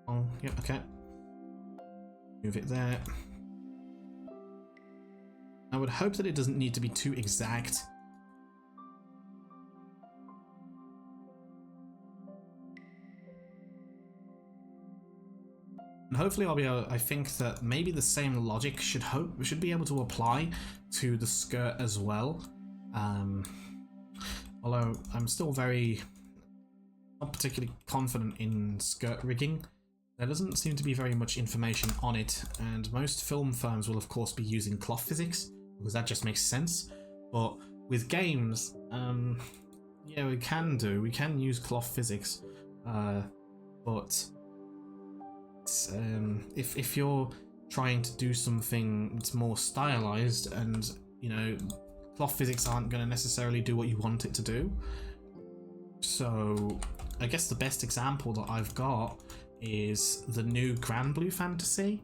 on. Yep, okay. Move it there. I would hope that it doesn't need to be too exact. And hopefully I'll be able, I think that maybe the same logic should be able to apply to the skirt as well. Although I'm still very not particularly confident in skirt rigging. There doesn't seem to be very much information on it, and most film firms will of course be using cloth physics, because that just makes sense. But with games, yeah, we can use cloth physics, but if you're trying to do something that's more stylized, and you know, cloth physics aren't going to necessarily do what you want it to do. So I guess the best example that I've got is the new Grand Blue Fantasy,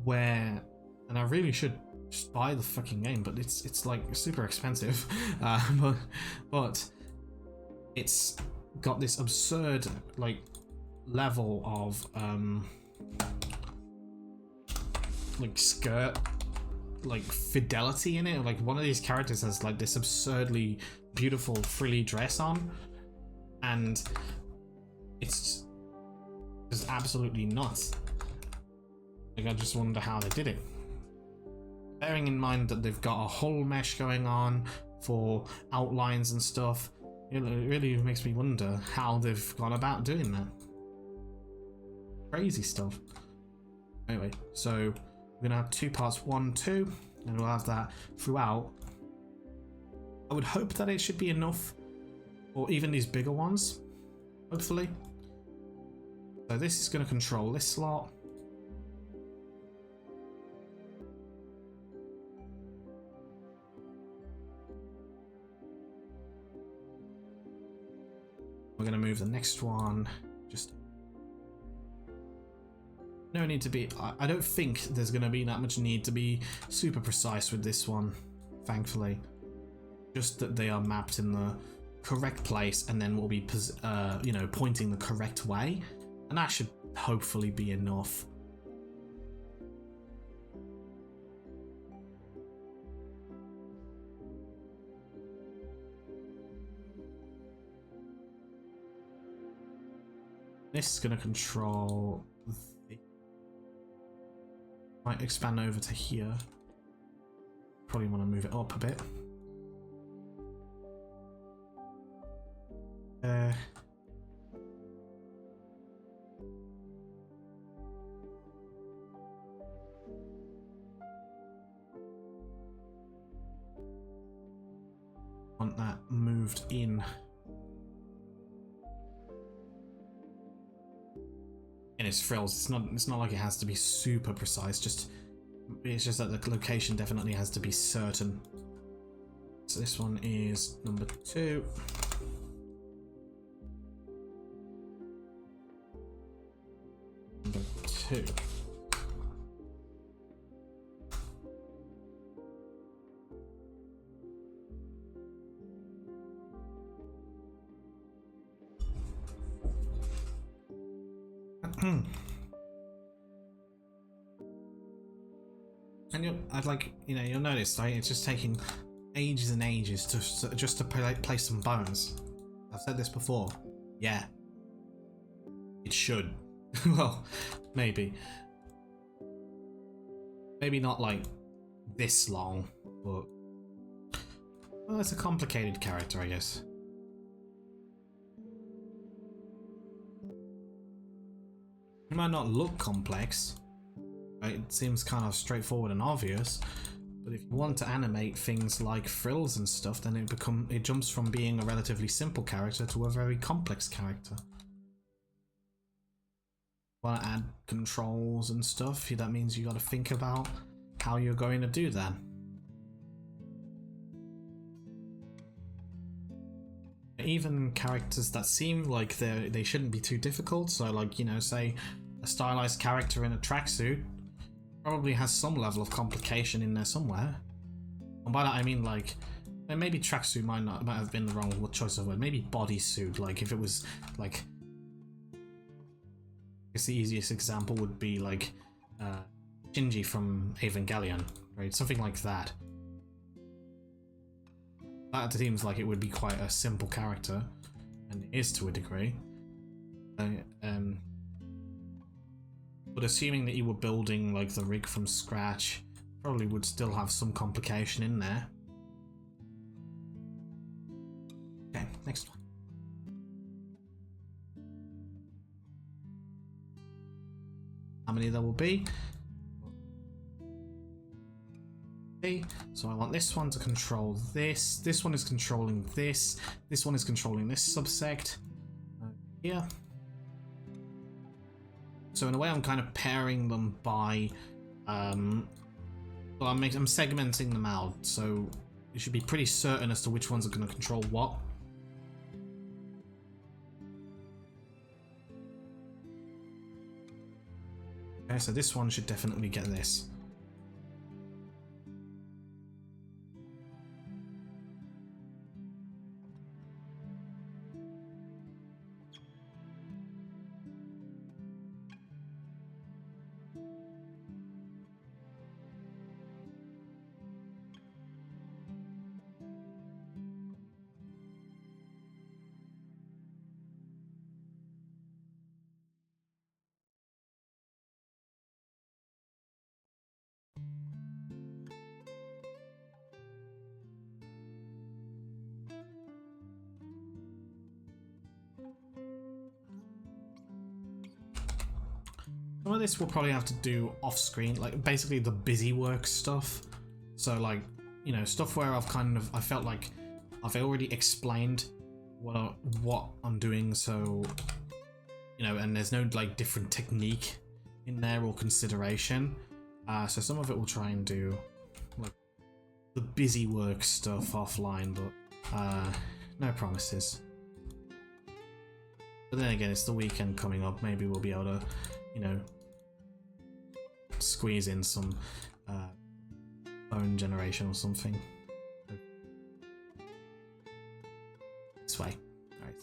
where, and I really should just buy the fucking game, but it's like super expensive, but it's got this absurd like level of like skirt like fidelity in it. Like one of these characters has like this absurdly beautiful frilly dress on, and it's just absolutely nuts. Like I just wonder how they did it. Bearing in mind that they've got a whole mesh going on for outlines and stuff, it really makes me wonder how they've gone about doing that. Crazy stuff. Anyway, so we're gonna have 2 parts, 1, 2, and we'll have that throughout. I would hope that it should be enough, or even these bigger ones, hopefully. So this is going to control this slot. We're going to move the next one. Just no need to be. I don't think there's going to be that much need to be super precise with this one, thankfully. Just that they are mapped in the correct place, and then we'll be, you know, pointing the correct way. And that should hopefully be enough. This is going to control the... Might expand over to here. Probably want to move it up a bit. Want that moved in. And its frills. It's not like it has to be super precise. It's just that the location definitely has to be certain. So this one is number 2. Number 2. And you'll notice, like, it's just taking ages and ages to place some bones. I've said this before. Yeah, it should. Well, maybe not like this long, but well, it's a complicated character, I guess. It might not look complex, right? It seems kind of straightforward and obvious, but if you want to animate things like frills and stuff, then it jumps from being a relatively simple character to a very complex character. Want to add controls and stuff, that means you got to think about how you're going to do that. Even characters that seem like they shouldn't be too difficult, so like, you know, say a stylized character in a tracksuit probably has some level of complication in there somewhere. And by that I mean, like, maybe tracksuit might have been the wrong choice of word. Maybe bodysuit. Like if it was like, I guess the easiest example would be like Shinji from Evangelion, right? Something like that. That seems like it would be quite a simple character, and it is to a degree. But assuming that you were building like the rig from scratch, probably would still have some complication in there. Okay, next one. how many there will be. Okay, so I want this one to control this. This one is controlling this. This one is controlling this subsect. Here. So in a way, I'm kind of pairing them by, well, I'm segmenting them out. So you should be pretty certain as to which ones are going to control what. Okay, so this one should definitely get this. Some of this we'll probably have to do off screen, like basically the busy work stuff. So like, you know, stuff where I felt like I've already explained what I'm doing, so, you know, and there's no like different technique in there or consideration. So some of it we'll try and do like the busy work stuff offline, but no promises. But then again, it's the weekend coming up, maybe we'll be able to, you know, squeeze in some bone generation or something. This way. Alright.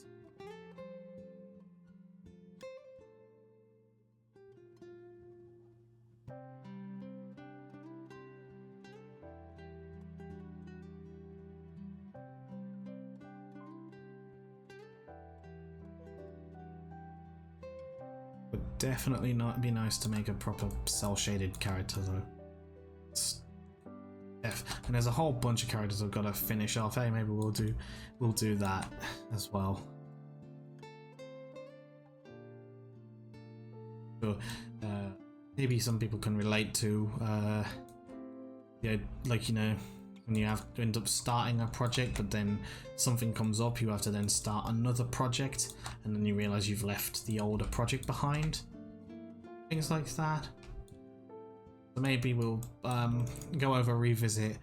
Would definitely not be nice to make a proper cell shaded character though. And there's a whole bunch of characters I've got to finish off. Hey, maybe we'll do that as well. So, maybe some people can relate to, yeah, like, you know, when you have to end up starting a project, but then something comes up, you have to then start another project, and then you realize you've left the older project behind. Things like that. So maybe we'll go over, revisit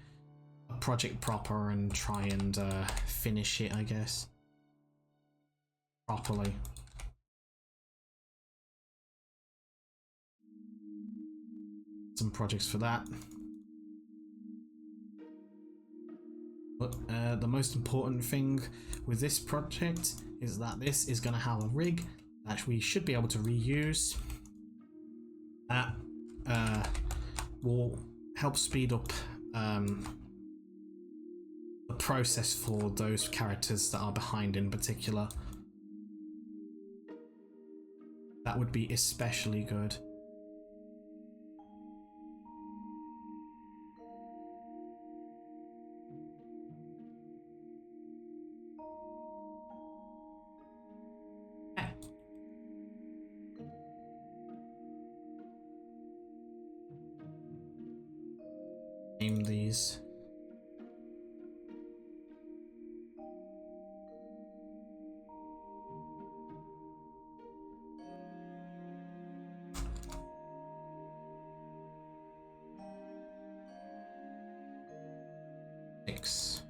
a project proper and try and finish it, I guess, properly. Some projects for that. But the most important thing with this project is that this is going to have a rig that we should be able to reuse. That will help speed up the process for those characters that are behind in particular. That would be especially good. Name these. Six.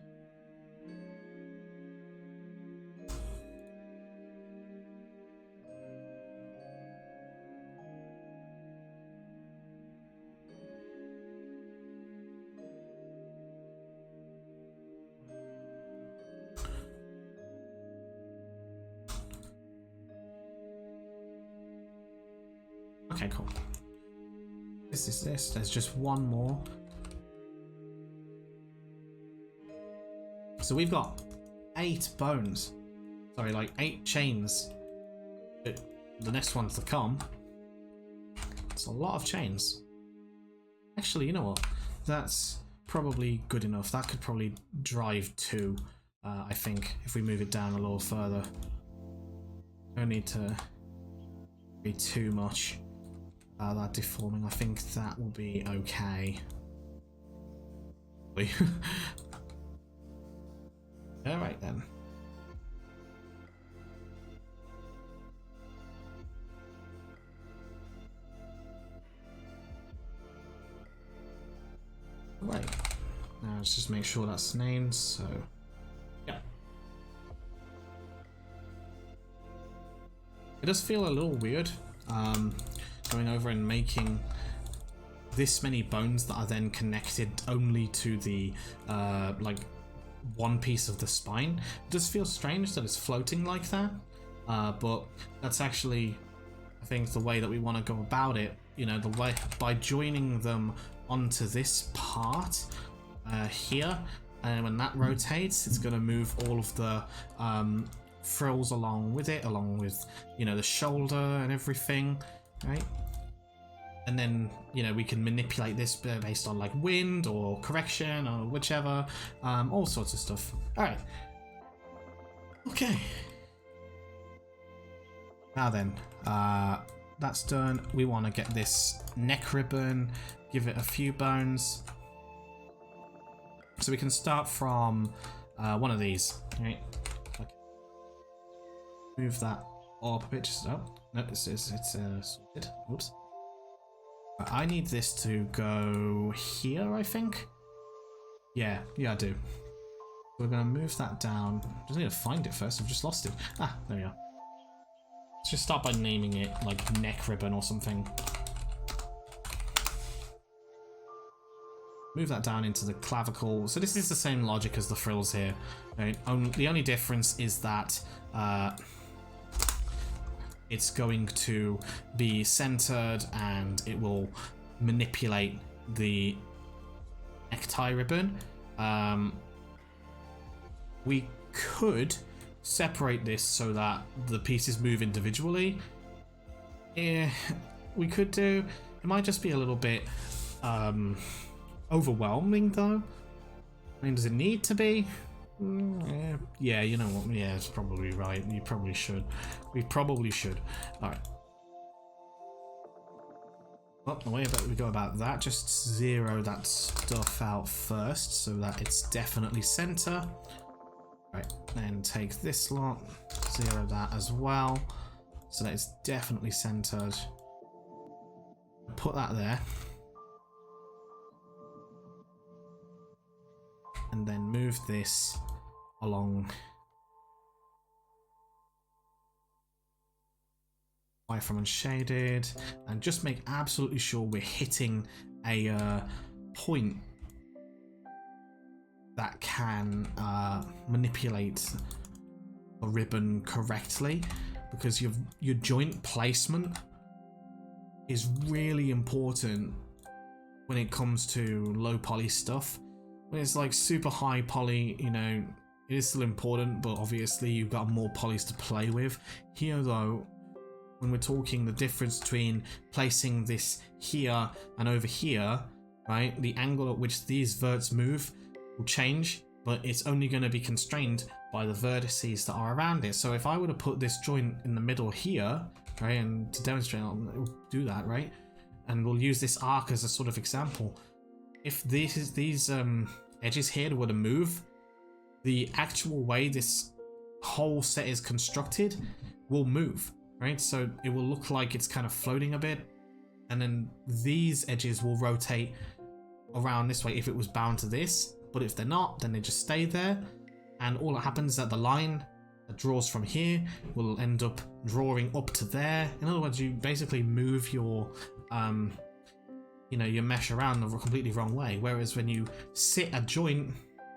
Okay, cool. This is this. There's just one more. So we've got 8 bones. Sorry, like 8 chains. But the next one's to come. It's a lot of chains. Actually, you know what? That's probably good enough. That could probably drive 2, I think, if we move it down a little further. No need to be too much. that deforming. I think that will be okay. Alright then. Right. Now let's just make sure that's named, so yeah. It does feel a little weird, going over and making this many bones that are then connected only to the like one piece of the spine. It does feel strange that it's floating like that, but that's actually, I think, the way that we want to go about it. You know, the way by joining them onto this part here, and when that rotates, it's going to move all of the frills along with it, along with, you know, the shoulder and everything, right? And then, you know, we can manipulate this based on like wind or correction or whichever, all sorts of stuff. All right. Okay. Now then, that's done. We want to get this neck ribbon, give it a few bones. So we can start from one of these, right? Okay. Move that up a bit. Just up. No, it's sorted. Oops. I need this to go here, I think. Yeah, I do. We're gonna move that down. Just need to find it first. I've just lost it. Ah, there we are. Let's just start by naming it like neck ribbon or something. Move that down into the clavicle. So this is the same logic as the frills here. Right? The only difference is that it's going to be centered and it will manipulate the necktie ribbon. We could separate this so that the pieces move individually. Yeah, we could do. It might just be a little bit overwhelming though. I mean, does it need to be? Yeah, you know what? Yeah, it's probably right. You probably should. We probably should. All right. Well, the way that we go about that, just zero that stuff out first so that it's definitely center. Right, then take this lot, zero that as well, so that it's definitely centered. Put that there. And then move this along from unshaded, and just make absolutely sure we're hitting a point that can manipulate the ribbon correctly, because your joint placement is really important when it comes to low poly stuff. When it's like super high poly, you know, it is still important, but obviously you've got more polys to play with. Here though, when we're talking the difference between placing this here and over here, right, the angle at which these verts move will change, but it's only going to be constrained by the vertices that are around it. So if I were to put this joint in the middle here, right, and to demonstrate, I'll do that, right, and we'll use this arc as a sort of example. If these edges here were to move, the actual way this whole set is constructed will move, right? So it will look like it's kind of floating a bit, and then these edges will rotate around this way if it was bound to this, but if they're not, then they just stay there, and all that happens is that the line that draws from here will end up drawing up to there. In other words, you basically move your you know, your mesh around the completely wrong way. Whereas when you sit a joint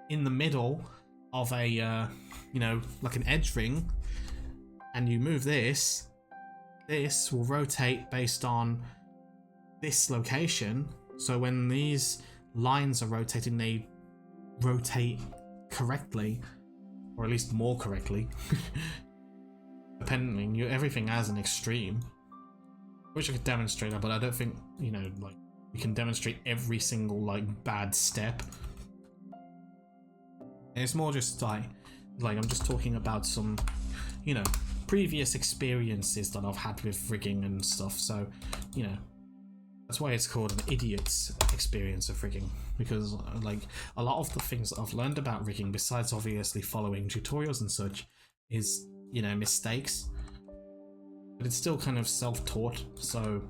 in the middle of a you know, like an edge ring, and you move this will rotate based on this location. So when these lines are rotating, they rotate correctly, or at least more correctly. Depending, everything has an extreme. I wish I could demonstrate that, but I don't think, you know, like, we can demonstrate every single like bad step. And it's more just like I'm just talking about some, you know, previous experiences that I've had with rigging and stuff. So, you know, That's why it's called an idiot's experience of rigging, because like a lot of the things that I've learned about rigging, besides obviously following tutorials and such, is, you know, mistakes. But it's still kind of self-taught, so,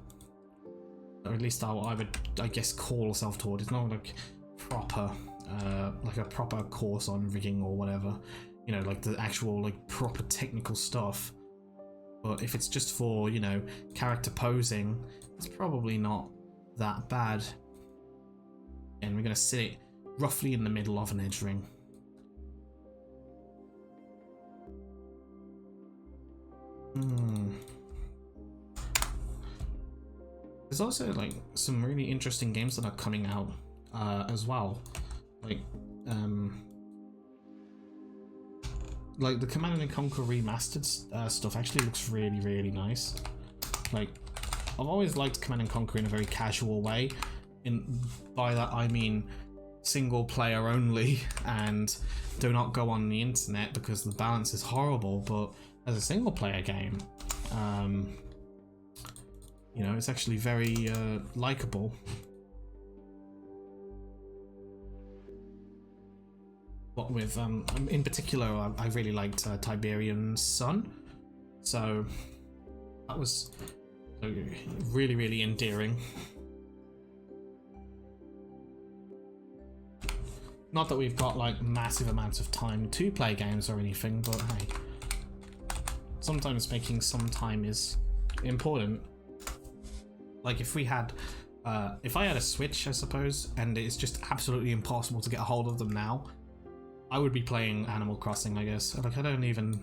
or at least I would, I guess, call self-taught. It's not like proper, like a proper course on rigging or whatever, you know, like the actual like proper technical stuff. But if it's just for, you know, character posing, it's probably not that bad. And we're going to sit it roughly in the middle of an edge ring. There's also like some really interesting games that are coming out as well. Like the Command and Conquer remastered stuff actually looks really, really nice. Like, I've always liked Command and Conquer in a very casual way. By that I mean single player only, and do not go on the internet because the balance is horrible. But as a single player game, you know, it's actually very likable. But with in particular, I really liked Tiberian Sun, so that was really, really endearing. Not that we've got like massive amounts of time to play games or anything, but hey, sometimes making some time is important. Like if we had, if I had a Switch, I suppose, and it's just absolutely impossible to get a hold of them now, I would be playing Animal Crossing, I guess. Like, I don't even...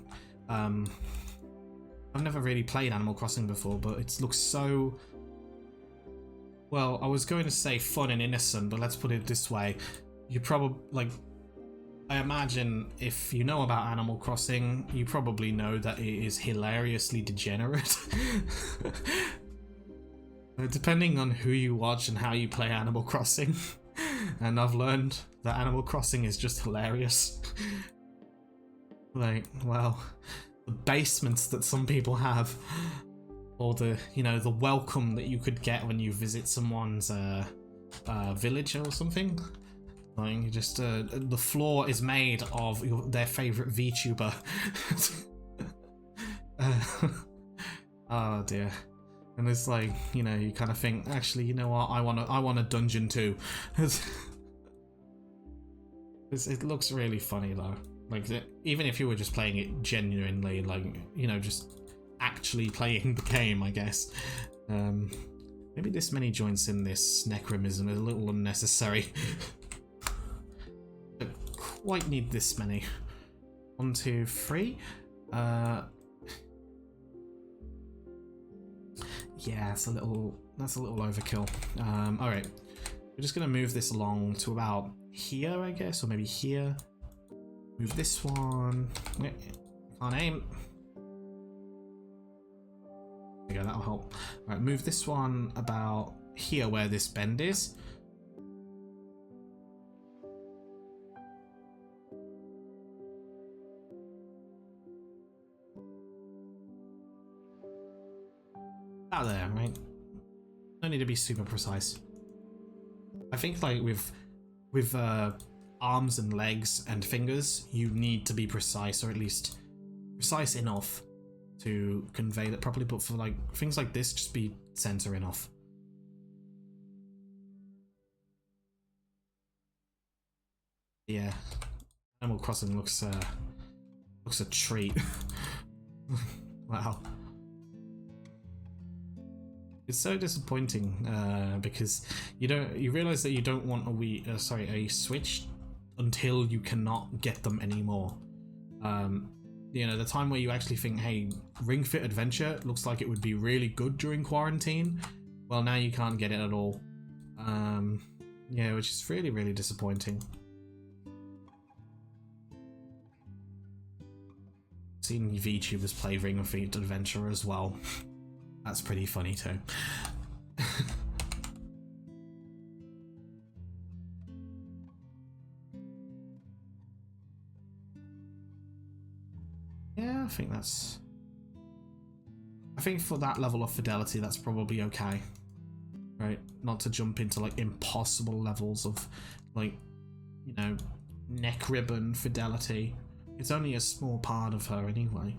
I've never really played Animal Crossing before, but it looks so... Well, I was going to say fun and innocent, but let's put it this way. You probably... Like, I imagine if you know about Animal Crossing, you probably know that it is hilariously degenerate. Depending on who you watch and how you play Animal Crossing. And I've learned that Animal Crossing is just hilarious. Like, well, the basements that some people have, or the, you know, the welcome that you could get when you visit someone's village or something. Like, you just the floor is made of their favorite VTuber. Oh dear. And it's like, you know, you kind of think, actually, you know what? I want a dungeon too. It looks really funny though. Like, even if you were just playing it genuinely, like, you know, just actually playing the game, I guess. Maybe this many joints in this necromism is a little unnecessary. Don't quite need this many. 1, 2, 3. Yeah, that's a little overkill. All right, we're just gonna move this along to about here, I guess, or maybe here. Move this one. Can't aim. There we go, that'll help. All right, move this one about here where this bend is. Out there, right? No need to be super precise. I think like with arms and legs and fingers, you need to be precise, or at least precise enough to convey that properly. But for like things like this, just be center enough. Yeah, Animal Crossing looks a treat. Wow. It's so disappointing because you realize that you don't want a Switch until you cannot get them anymore. You know, the time where you actually think, hey, Ring Fit Adventure looks like it would be really good during quarantine. Well, now you can't get it at all. Yeah, which is really, really disappointing. Seen VTubers play Ring Fit Adventure as well. That's pretty funny too. Yeah, I think for that level of fidelity, that's probably okay. right? Not to jump into like impossible levels of like, you know, neck ribbon fidelity. It's only a small part of her anyway.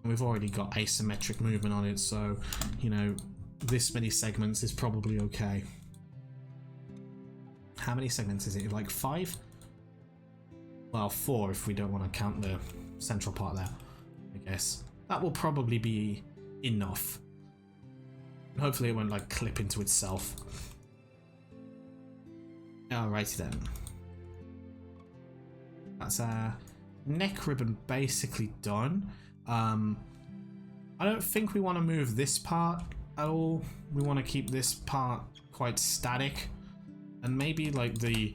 And we've already got asymmetric movement on it, so, you know, this many segments is probably okay. How many segments is it? Like 5? Well, 4 if we don't want to count the central part there, I guess. That will probably be enough. And hopefully it won't like clip into itself. Alrighty then. That's our neck ribbon basically done. I don't think we want to move this part at all. We want to keep this part quite static, and maybe like the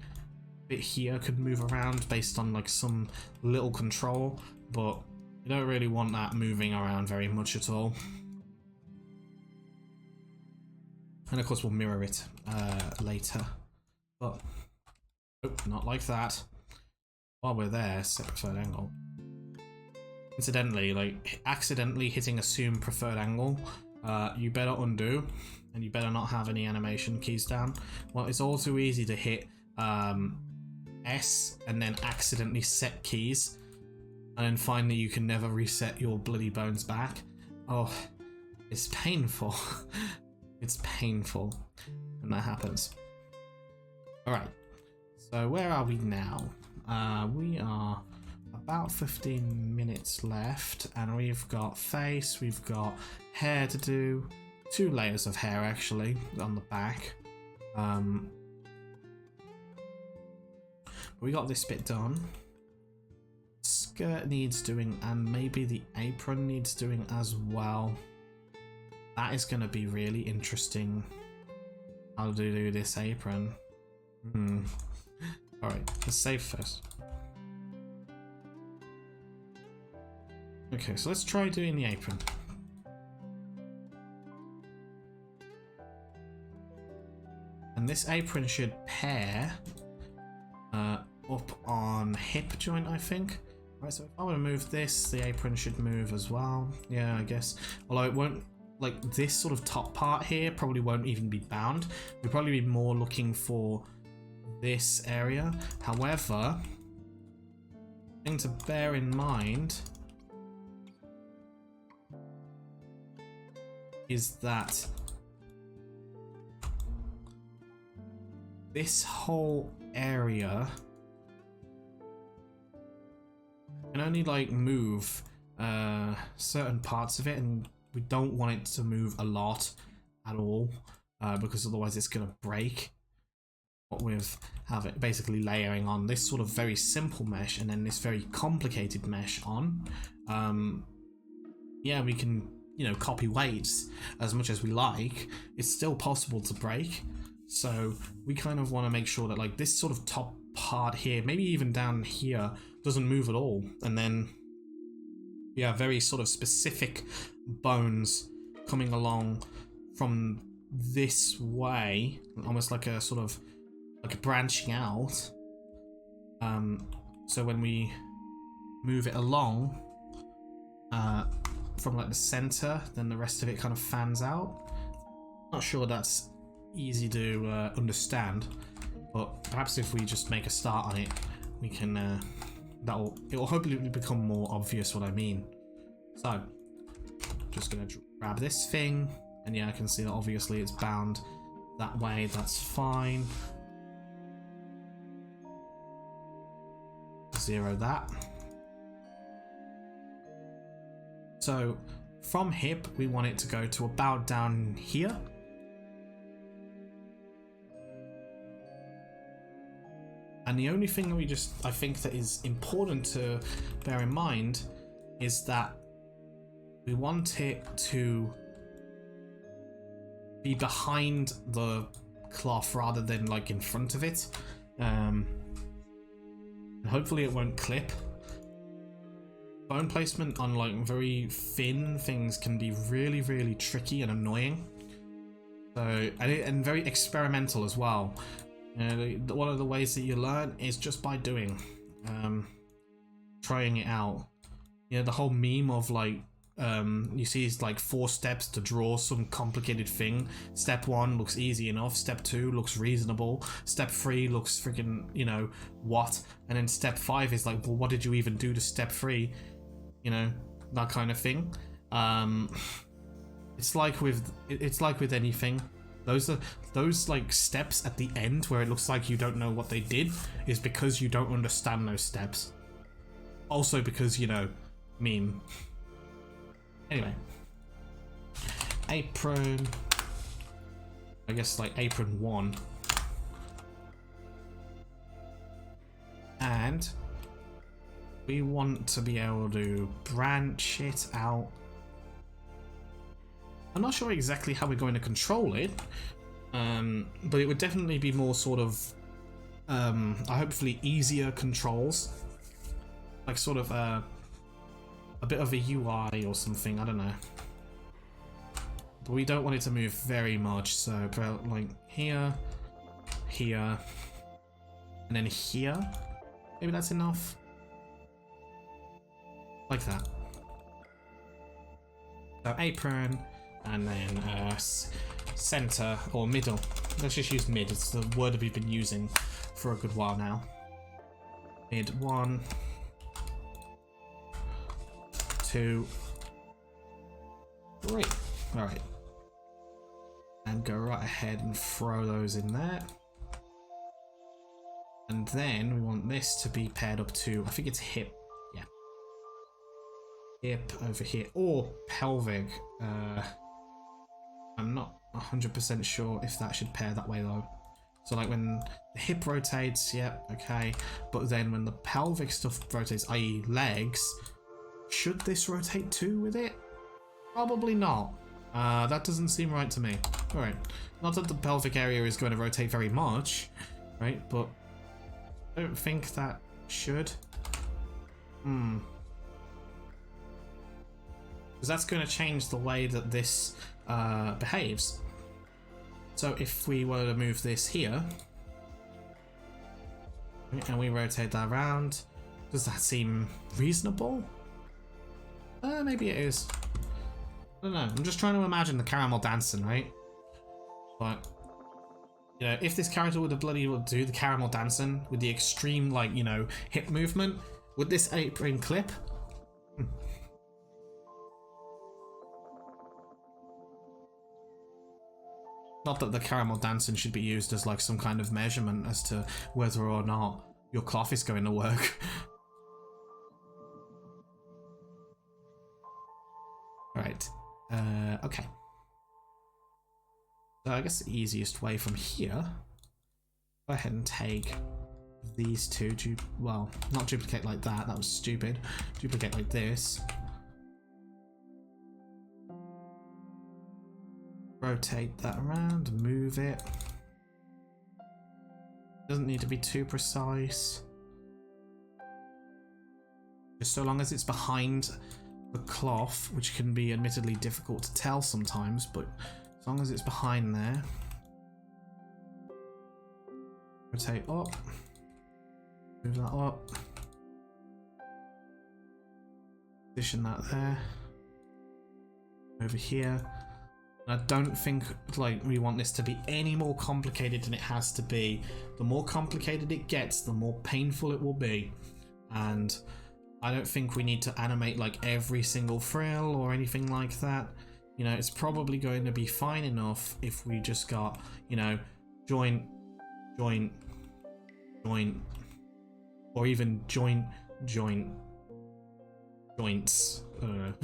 bit here could move around based on like some little control, but you don't really want that moving around very much at all. And of course we'll mirror it later, but nope, not like that. While we're there, set preferred angle. Incidentally, like accidentally hitting assume preferred angle, you better undo, and you better not have any animation keys down. Well, it's all too easy to hit S and then accidentally set keys, and then find that you can never reset your bloody bones back. Oh, it's painful. It's painful when that happens. Alright, so where are we now? We are about 15 minutes left, and we've got face, we've got hair to do. 2 layers of hair actually on the back. We got this bit done. Skirt needs doing, and maybe the apron needs doing as well. That is going to be really interesting. How to do this apron. Alright, let's save first. Okay, so let's try doing the apron. And this apron should pair up on hip joint, I think. Right, so if I want to move this, the apron should move as well. Yeah, I guess. Although it won't, like this sort of top part here probably won't even be bound. We'll probably be more looking for this area. However, thing to bear in mind is that this whole area can only like move certain parts of it, and we don't want it to move a lot at all because otherwise it's gonna break. What with basically layering on this sort of very simple mesh and then this very complicated mesh on, yeah, we can, you know, copy weights as much as we like. It's still possible to break, so we kind of want to make sure that like this sort of top part here, maybe even down here, doesn't move at all, and then we have very sort of specific bones coming along from this way, almost like a sort of like a branching out. So when we move it along from like the center, then the rest of it kind of fans out. Not sure that's easy to understand, but perhaps if we just make a start on it, we can it will hopefully become more obvious what I mean. So just gonna grab this thing, and yeah, I can see that obviously it's bound that way. That's fine. Zero that. So from hip, we want it to go to about down here. And the only thing that I think that is important to bear in mind is that we want it to be behind the cloth rather than like in front of it. And hopefully it won't clip. Bone placement on like very thin things can be really, really tricky and annoying. So and very experimental as well. One of the ways that you learn is just by doing, trying it out. You know, the whole meme of like you see it's like 4 steps to draw some complicated thing. Step 1 looks easy enough, step 2 looks reasonable, step 3 looks freaking, you know, what? And then step 5 is like, well, what did you even do to step 3? You know, that kind of thing. It's like with anything. Those like steps at the end where it looks like you don't know what they did is because you don't understand those steps. Also because, you know, meme. Anyway. Apron. I guess like apron 1. And we want to be able to branch it out. I'm not sure exactly how we're going to control it, but it would definitely be more sort of, hopefully easier controls, like sort of a bit of a UI or something. I don't know, but we don't want it to move very much. So about like here, here, and then here. Maybe that's enough. Like that. So apron. And then center or middle. Let's just use mid. It's the word we've been using for a good while now. Mid 1, 2, 3. All right. And go right ahead and throw those in there. And then we want this to be paired up to, I think it's hip. Yeah. Hip over here, or pelvic. I'm not 100% sure if that should pair that way though. So like when the hip rotates, yeah, okay. But then when the pelvic stuff rotates, i.e. legs, should this rotate too with it? Probably not. That doesn't seem right to me. Alright, not that the pelvic area is going to rotate very much, right? But I don't think that should. Because that's going to change the way that this behaves. So if we were to move this here and we rotate that around, does that seem reasonable? Maybe it is. I don't know. I'm just trying to imagine the caramel dancing, right? But you know, if this character would have bloody well do the caramel dancing with the extreme, like, you know, hip movement, would this apron clip? Not that the caramel dancing should be used as like some kind of measurement as to whether or not your cloth is going to work. Alright, okay. So I guess the easiest way from here, go ahead and take these two, well, not duplicate like that, that was stupid. Duplicate like this. Rotate that around, move it. Doesn't need to be too precise. Just so long as it's behind the cloth, which can be admittedly difficult to tell sometimes, but as long as it's behind there. Rotate up. Move that up. Position that there. Over here. I don't think like we want this to be any more complicated than it has to be. The more complicated it gets, the more painful it will be. And I don't think we need to animate like every single frill or anything like that. You know, it's probably going to be fine enough if we just got, you know, joint, joint, joint, or even joint, joint, joints. I don't know.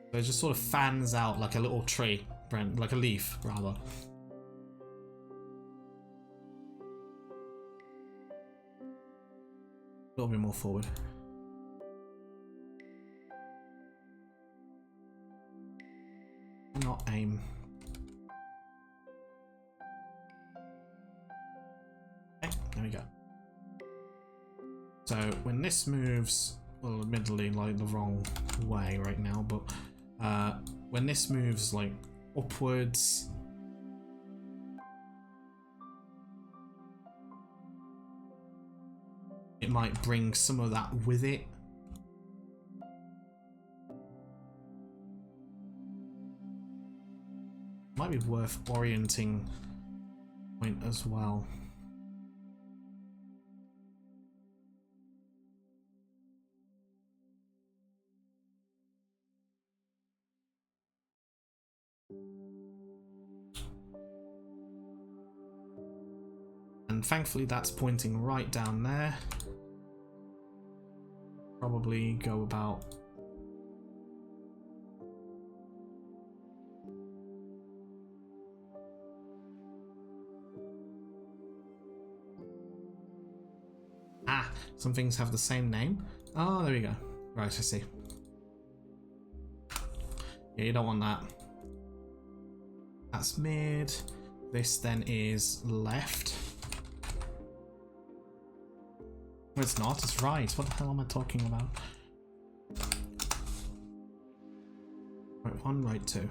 So it just sort of fans out like a little tree, like a leaf, rather. A little bit more forward. Not aim. Okay, there we go. So when this moves, well, admittedly like the wrong way right now, but when this moves like upwards, it might bring some of that with it. Might be worth orienting point as well. And thankfully that's pointing right down there. Probably go about some things have the same name. Oh, there we go. Right, I see. Yeah, you don't want that. That's mid. This then is left. No, it's not. It's right. What the hell am I talking about? Right one, right two.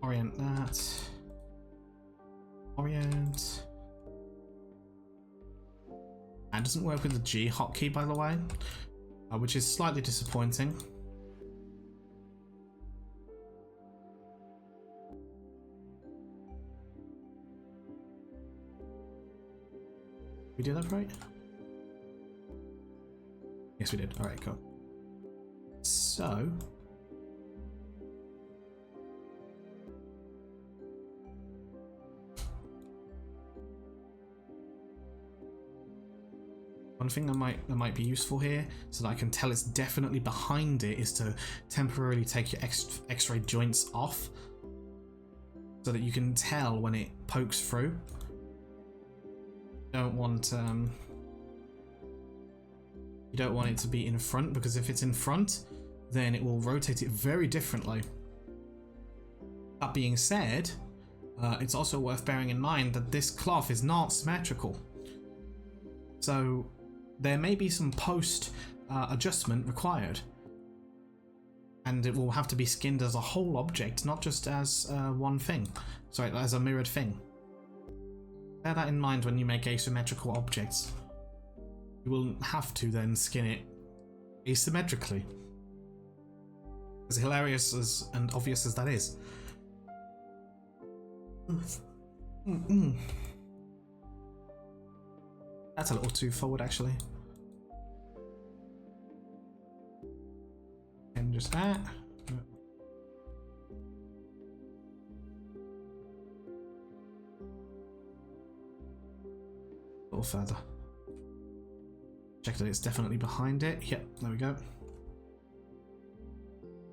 Orient that. Orient. That doesn't work with the G hotkey, by the way, which is slightly disappointing. We did that right? Yes, we did. All right, cool. So. One thing that might be useful here, so that I can tell it's definitely behind it, is to temporarily take your X-ray joints off, so that you can tell when it pokes through. You don't want it to be in front, because if it's in front, then it will rotate it very differently. That being said, it's also worth bearing in mind that this cloth is not symmetrical, so there may be some post adjustment required, and it will have to be skinned as a whole object, not just as one thing. Sorry, as a mirrored thing. Bear that in mind when you make asymmetrical objects. You will have to then skin it asymmetrically. As hilarious and obvious as that is. That's a little too forward, actually. And just that. A little further. Check that it's definitely behind it. Yep, there we go.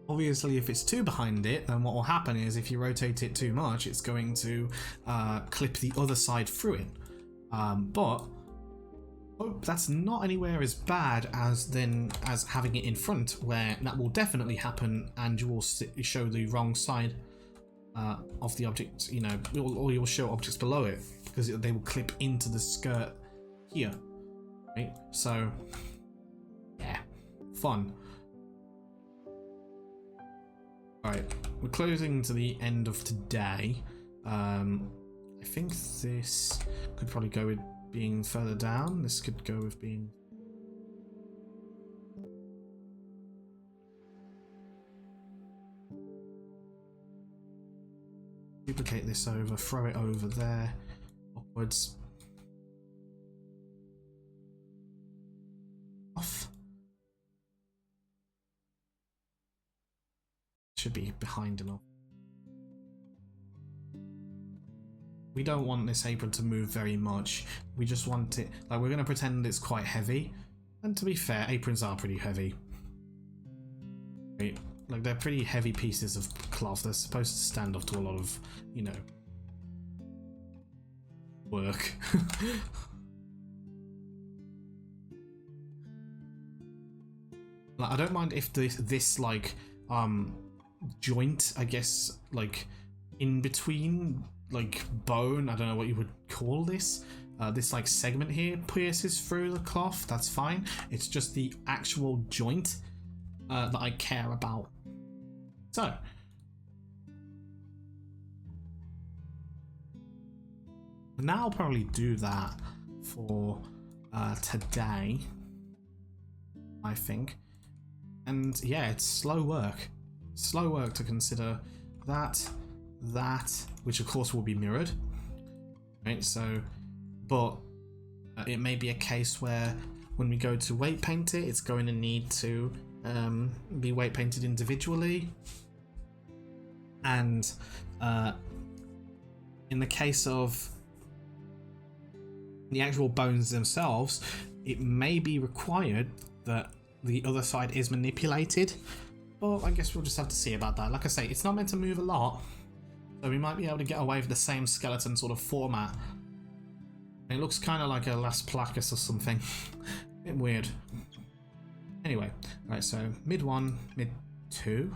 Obviously, if it's too behind it, then what will happen is if you rotate it too much, it's going to clip the other side through it. But hope that's not anywhere as bad as having it in front, where that will definitely happen, and you will show the wrong side of the object. You know, or you'll show objects below it because they will clip into the skirt here. Right? So, yeah, fun. Alright, we're closing to the end of today. I think this could probably go with being further down. This could go with being... Duplicate this over, throw it over there, upwards. Off. Should be behind enough. We don't want this apron to move very much. We just want it, like, we're going to pretend it's quite heavy. And to be fair, aprons are pretty heavy. Right? Like, they're pretty heavy pieces of cloth. They're supposed to stand up to a lot of, you know, work. Like, I don't mind if this like joint, I guess, like in between, like bone, I don't know what you would call this, this like segment here pierces through the cloth. That's fine. It's just the actual joint that I care about. So now I'll probably do that for today, I think. And yeah, it's slow work to consider that, which of course will be mirrored, right? So, but it may be a case where when we go to weight paint it, it's going to need to be weight painted individually. And in the case of the actual bones themselves, it may be required that the other side is manipulated. Well, I guess we'll just have to see about that. Like I say, it's not meant to move a lot, so we might be able to get away with the same skeleton sort of format. It looks kind of like a Las Placas or something. A bit weird. Anyway, right, so mid 1, mid 2.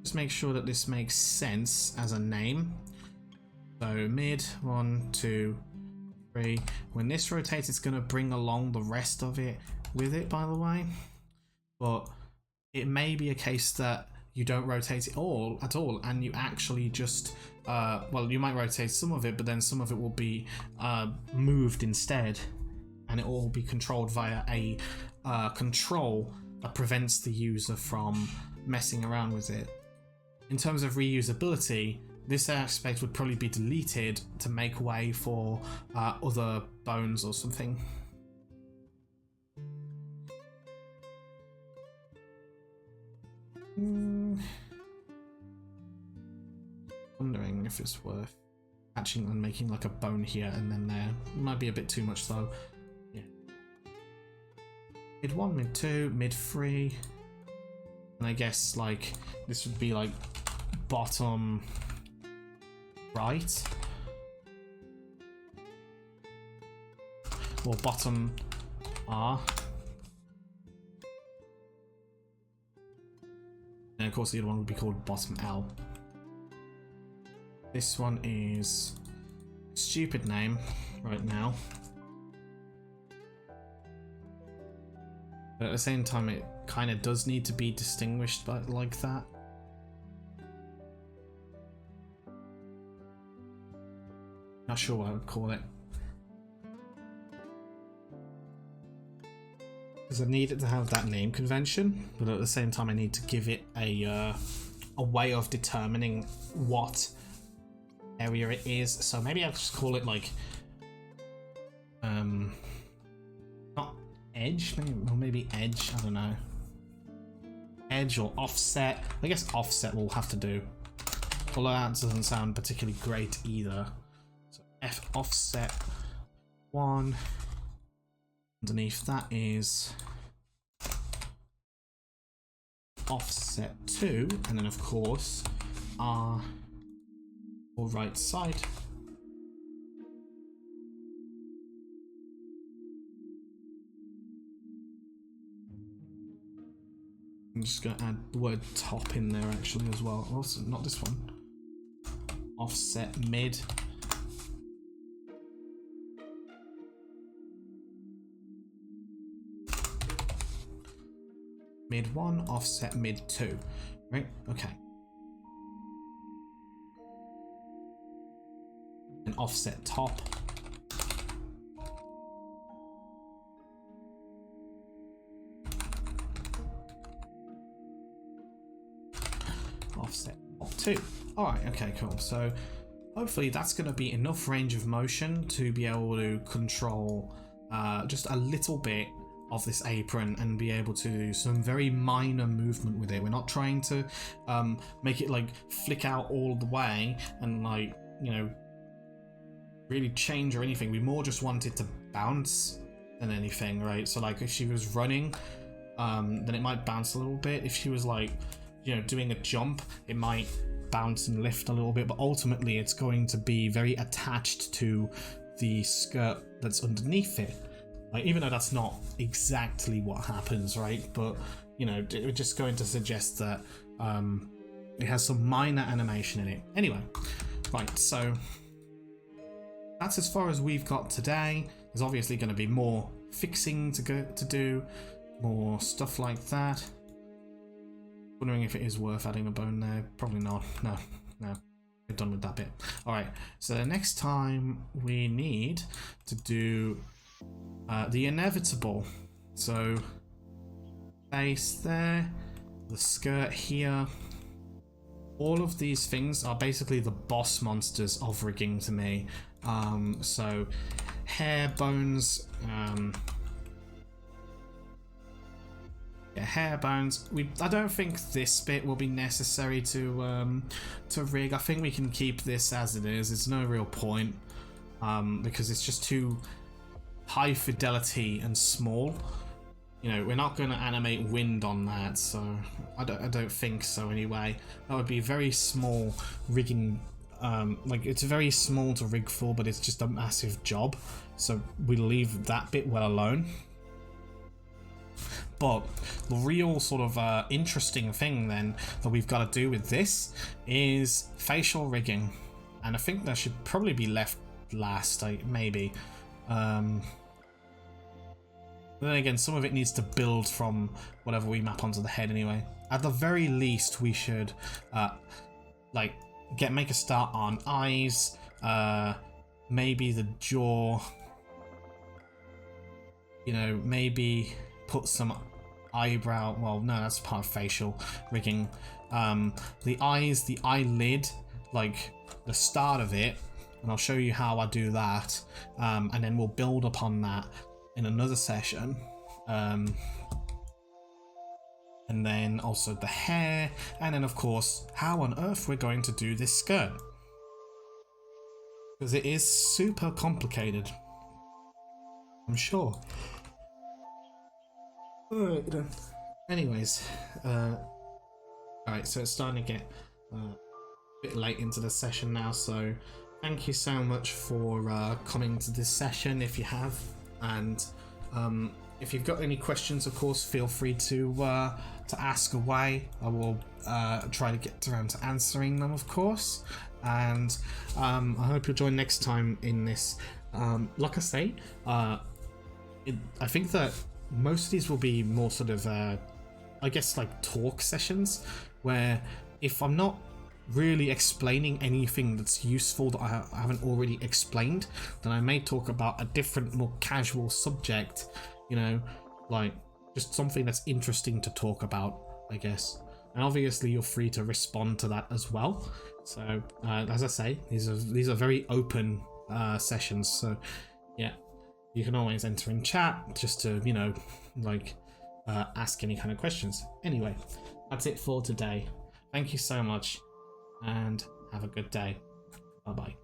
Just make sure that this makes sense as a name. So mid 1, 2, 3. When this rotates, it's going to bring along the rest of it with it, by the way. But it may be a case that you don't rotate it at all, and you actually just well, you might rotate some of it, but then some of it will be moved instead, and it will be controlled via a control that prevents the user from messing around with it. In terms of reusability, this aspect would probably be deleted to make way for other bones or something. Wondering if it's worth patching and making like a bone here and then there. It might be a bit too much though. Yeah. Mid 1, mid 2, mid 3. And I guess like this would be like bottom right. Or bottom R. And of course the other one would be called bottom L. This one is a stupid name right now. But at the same time it kind of does need to be distinguished by, like that. Not sure what I would call it. Because I need it to have that name convention, but at the same time I need to give it a way of determining what area it is. So maybe I'll just call it like not edge, maybe edge, I don't know. Edge or offset. I guess offset will have to do. Although that doesn't sound particularly great either. So F offset 1. Underneath that is offset 2, and then of course R or right side. I'm just going to add the word top in there actually as well. Also, not this one. Offset mid. Mid 1, offset mid 2. Right? Okay. And offset top. Offset top 2. Alright, okay, cool. So hopefully that's going to be enough range of motion to be able to control just a little bit of this apron and be able to do some very minor movement with it. We're not trying to make it like flick out all the way and like, you know, really change or anything. We more just want it to bounce than anything, right? So like if she was running, then it might bounce a little bit. If she was like, you know, doing a jump, it might bounce and lift a little bit, but ultimately it's going to be very attached to the skirt that's underneath it. Like, even though that's not exactly what happens, right? But, you know, we're just going to suggest that it has some minor animation in it. Anyway, right, so that's as far as we've got today. There's obviously going to be more fixing to do, more stuff like that. Wondering if it is worth adding a bone there. Probably not. No. we're done with that bit. All right, so the next time we need to do the inevitable. So face there, the skirt here. All of these things are basically the boss monsters of rigging to me. So hair, bones, yeah, hair, bones. I don't think this bit will be necessary to rig. I think we can keep this as it is. It's no real point because it's just too high fidelity and small. You know, we're not going to animate wind on that, so I don't think so anyway. That would be very small rigging. Like, it's very small to rig for, but it's just a massive job. So we leave that bit well alone. But the real sort of interesting thing then that we've got to do with this is facial rigging. And I think that should probably be left last, maybe. But then again, some of it needs to build from whatever we map onto the head anyway. At the very least, we should like make a start on eyes, maybe the jaw. You know, maybe put some eyebrow. Well, no, that's part of facial rigging. The eyes, the eyelid, like the start of it, and I'll show you how I do that. And then we'll build upon that in another session, and then also the hair, and then of course how on earth we're going to do this skirt, because it is super complicated, I'm sure. Alright then. Anyways, alright, so it's starting to get a bit late into the session now, so thank you so much for coming to this session if you have. And if you've got any questions, of course, feel free to ask away. I will try to get around to answering them, of course. And I hope you'll join next time in this. Like I say, I think that most of these will be more sort of, I guess, like talk sessions, where if I'm not really explaining anything that's useful that I haven't already explained, then I may talk about a different, more casual subject, you know, like just something that's interesting to talk about, I guess. And obviously you're free to respond to that as well. So as I say, these are very open sessions, so yeah, you can always enter in chat just to, you know, like ask any kind of questions. Anyway, that's it for today. Thank you so much, and have a good day. Bye bye.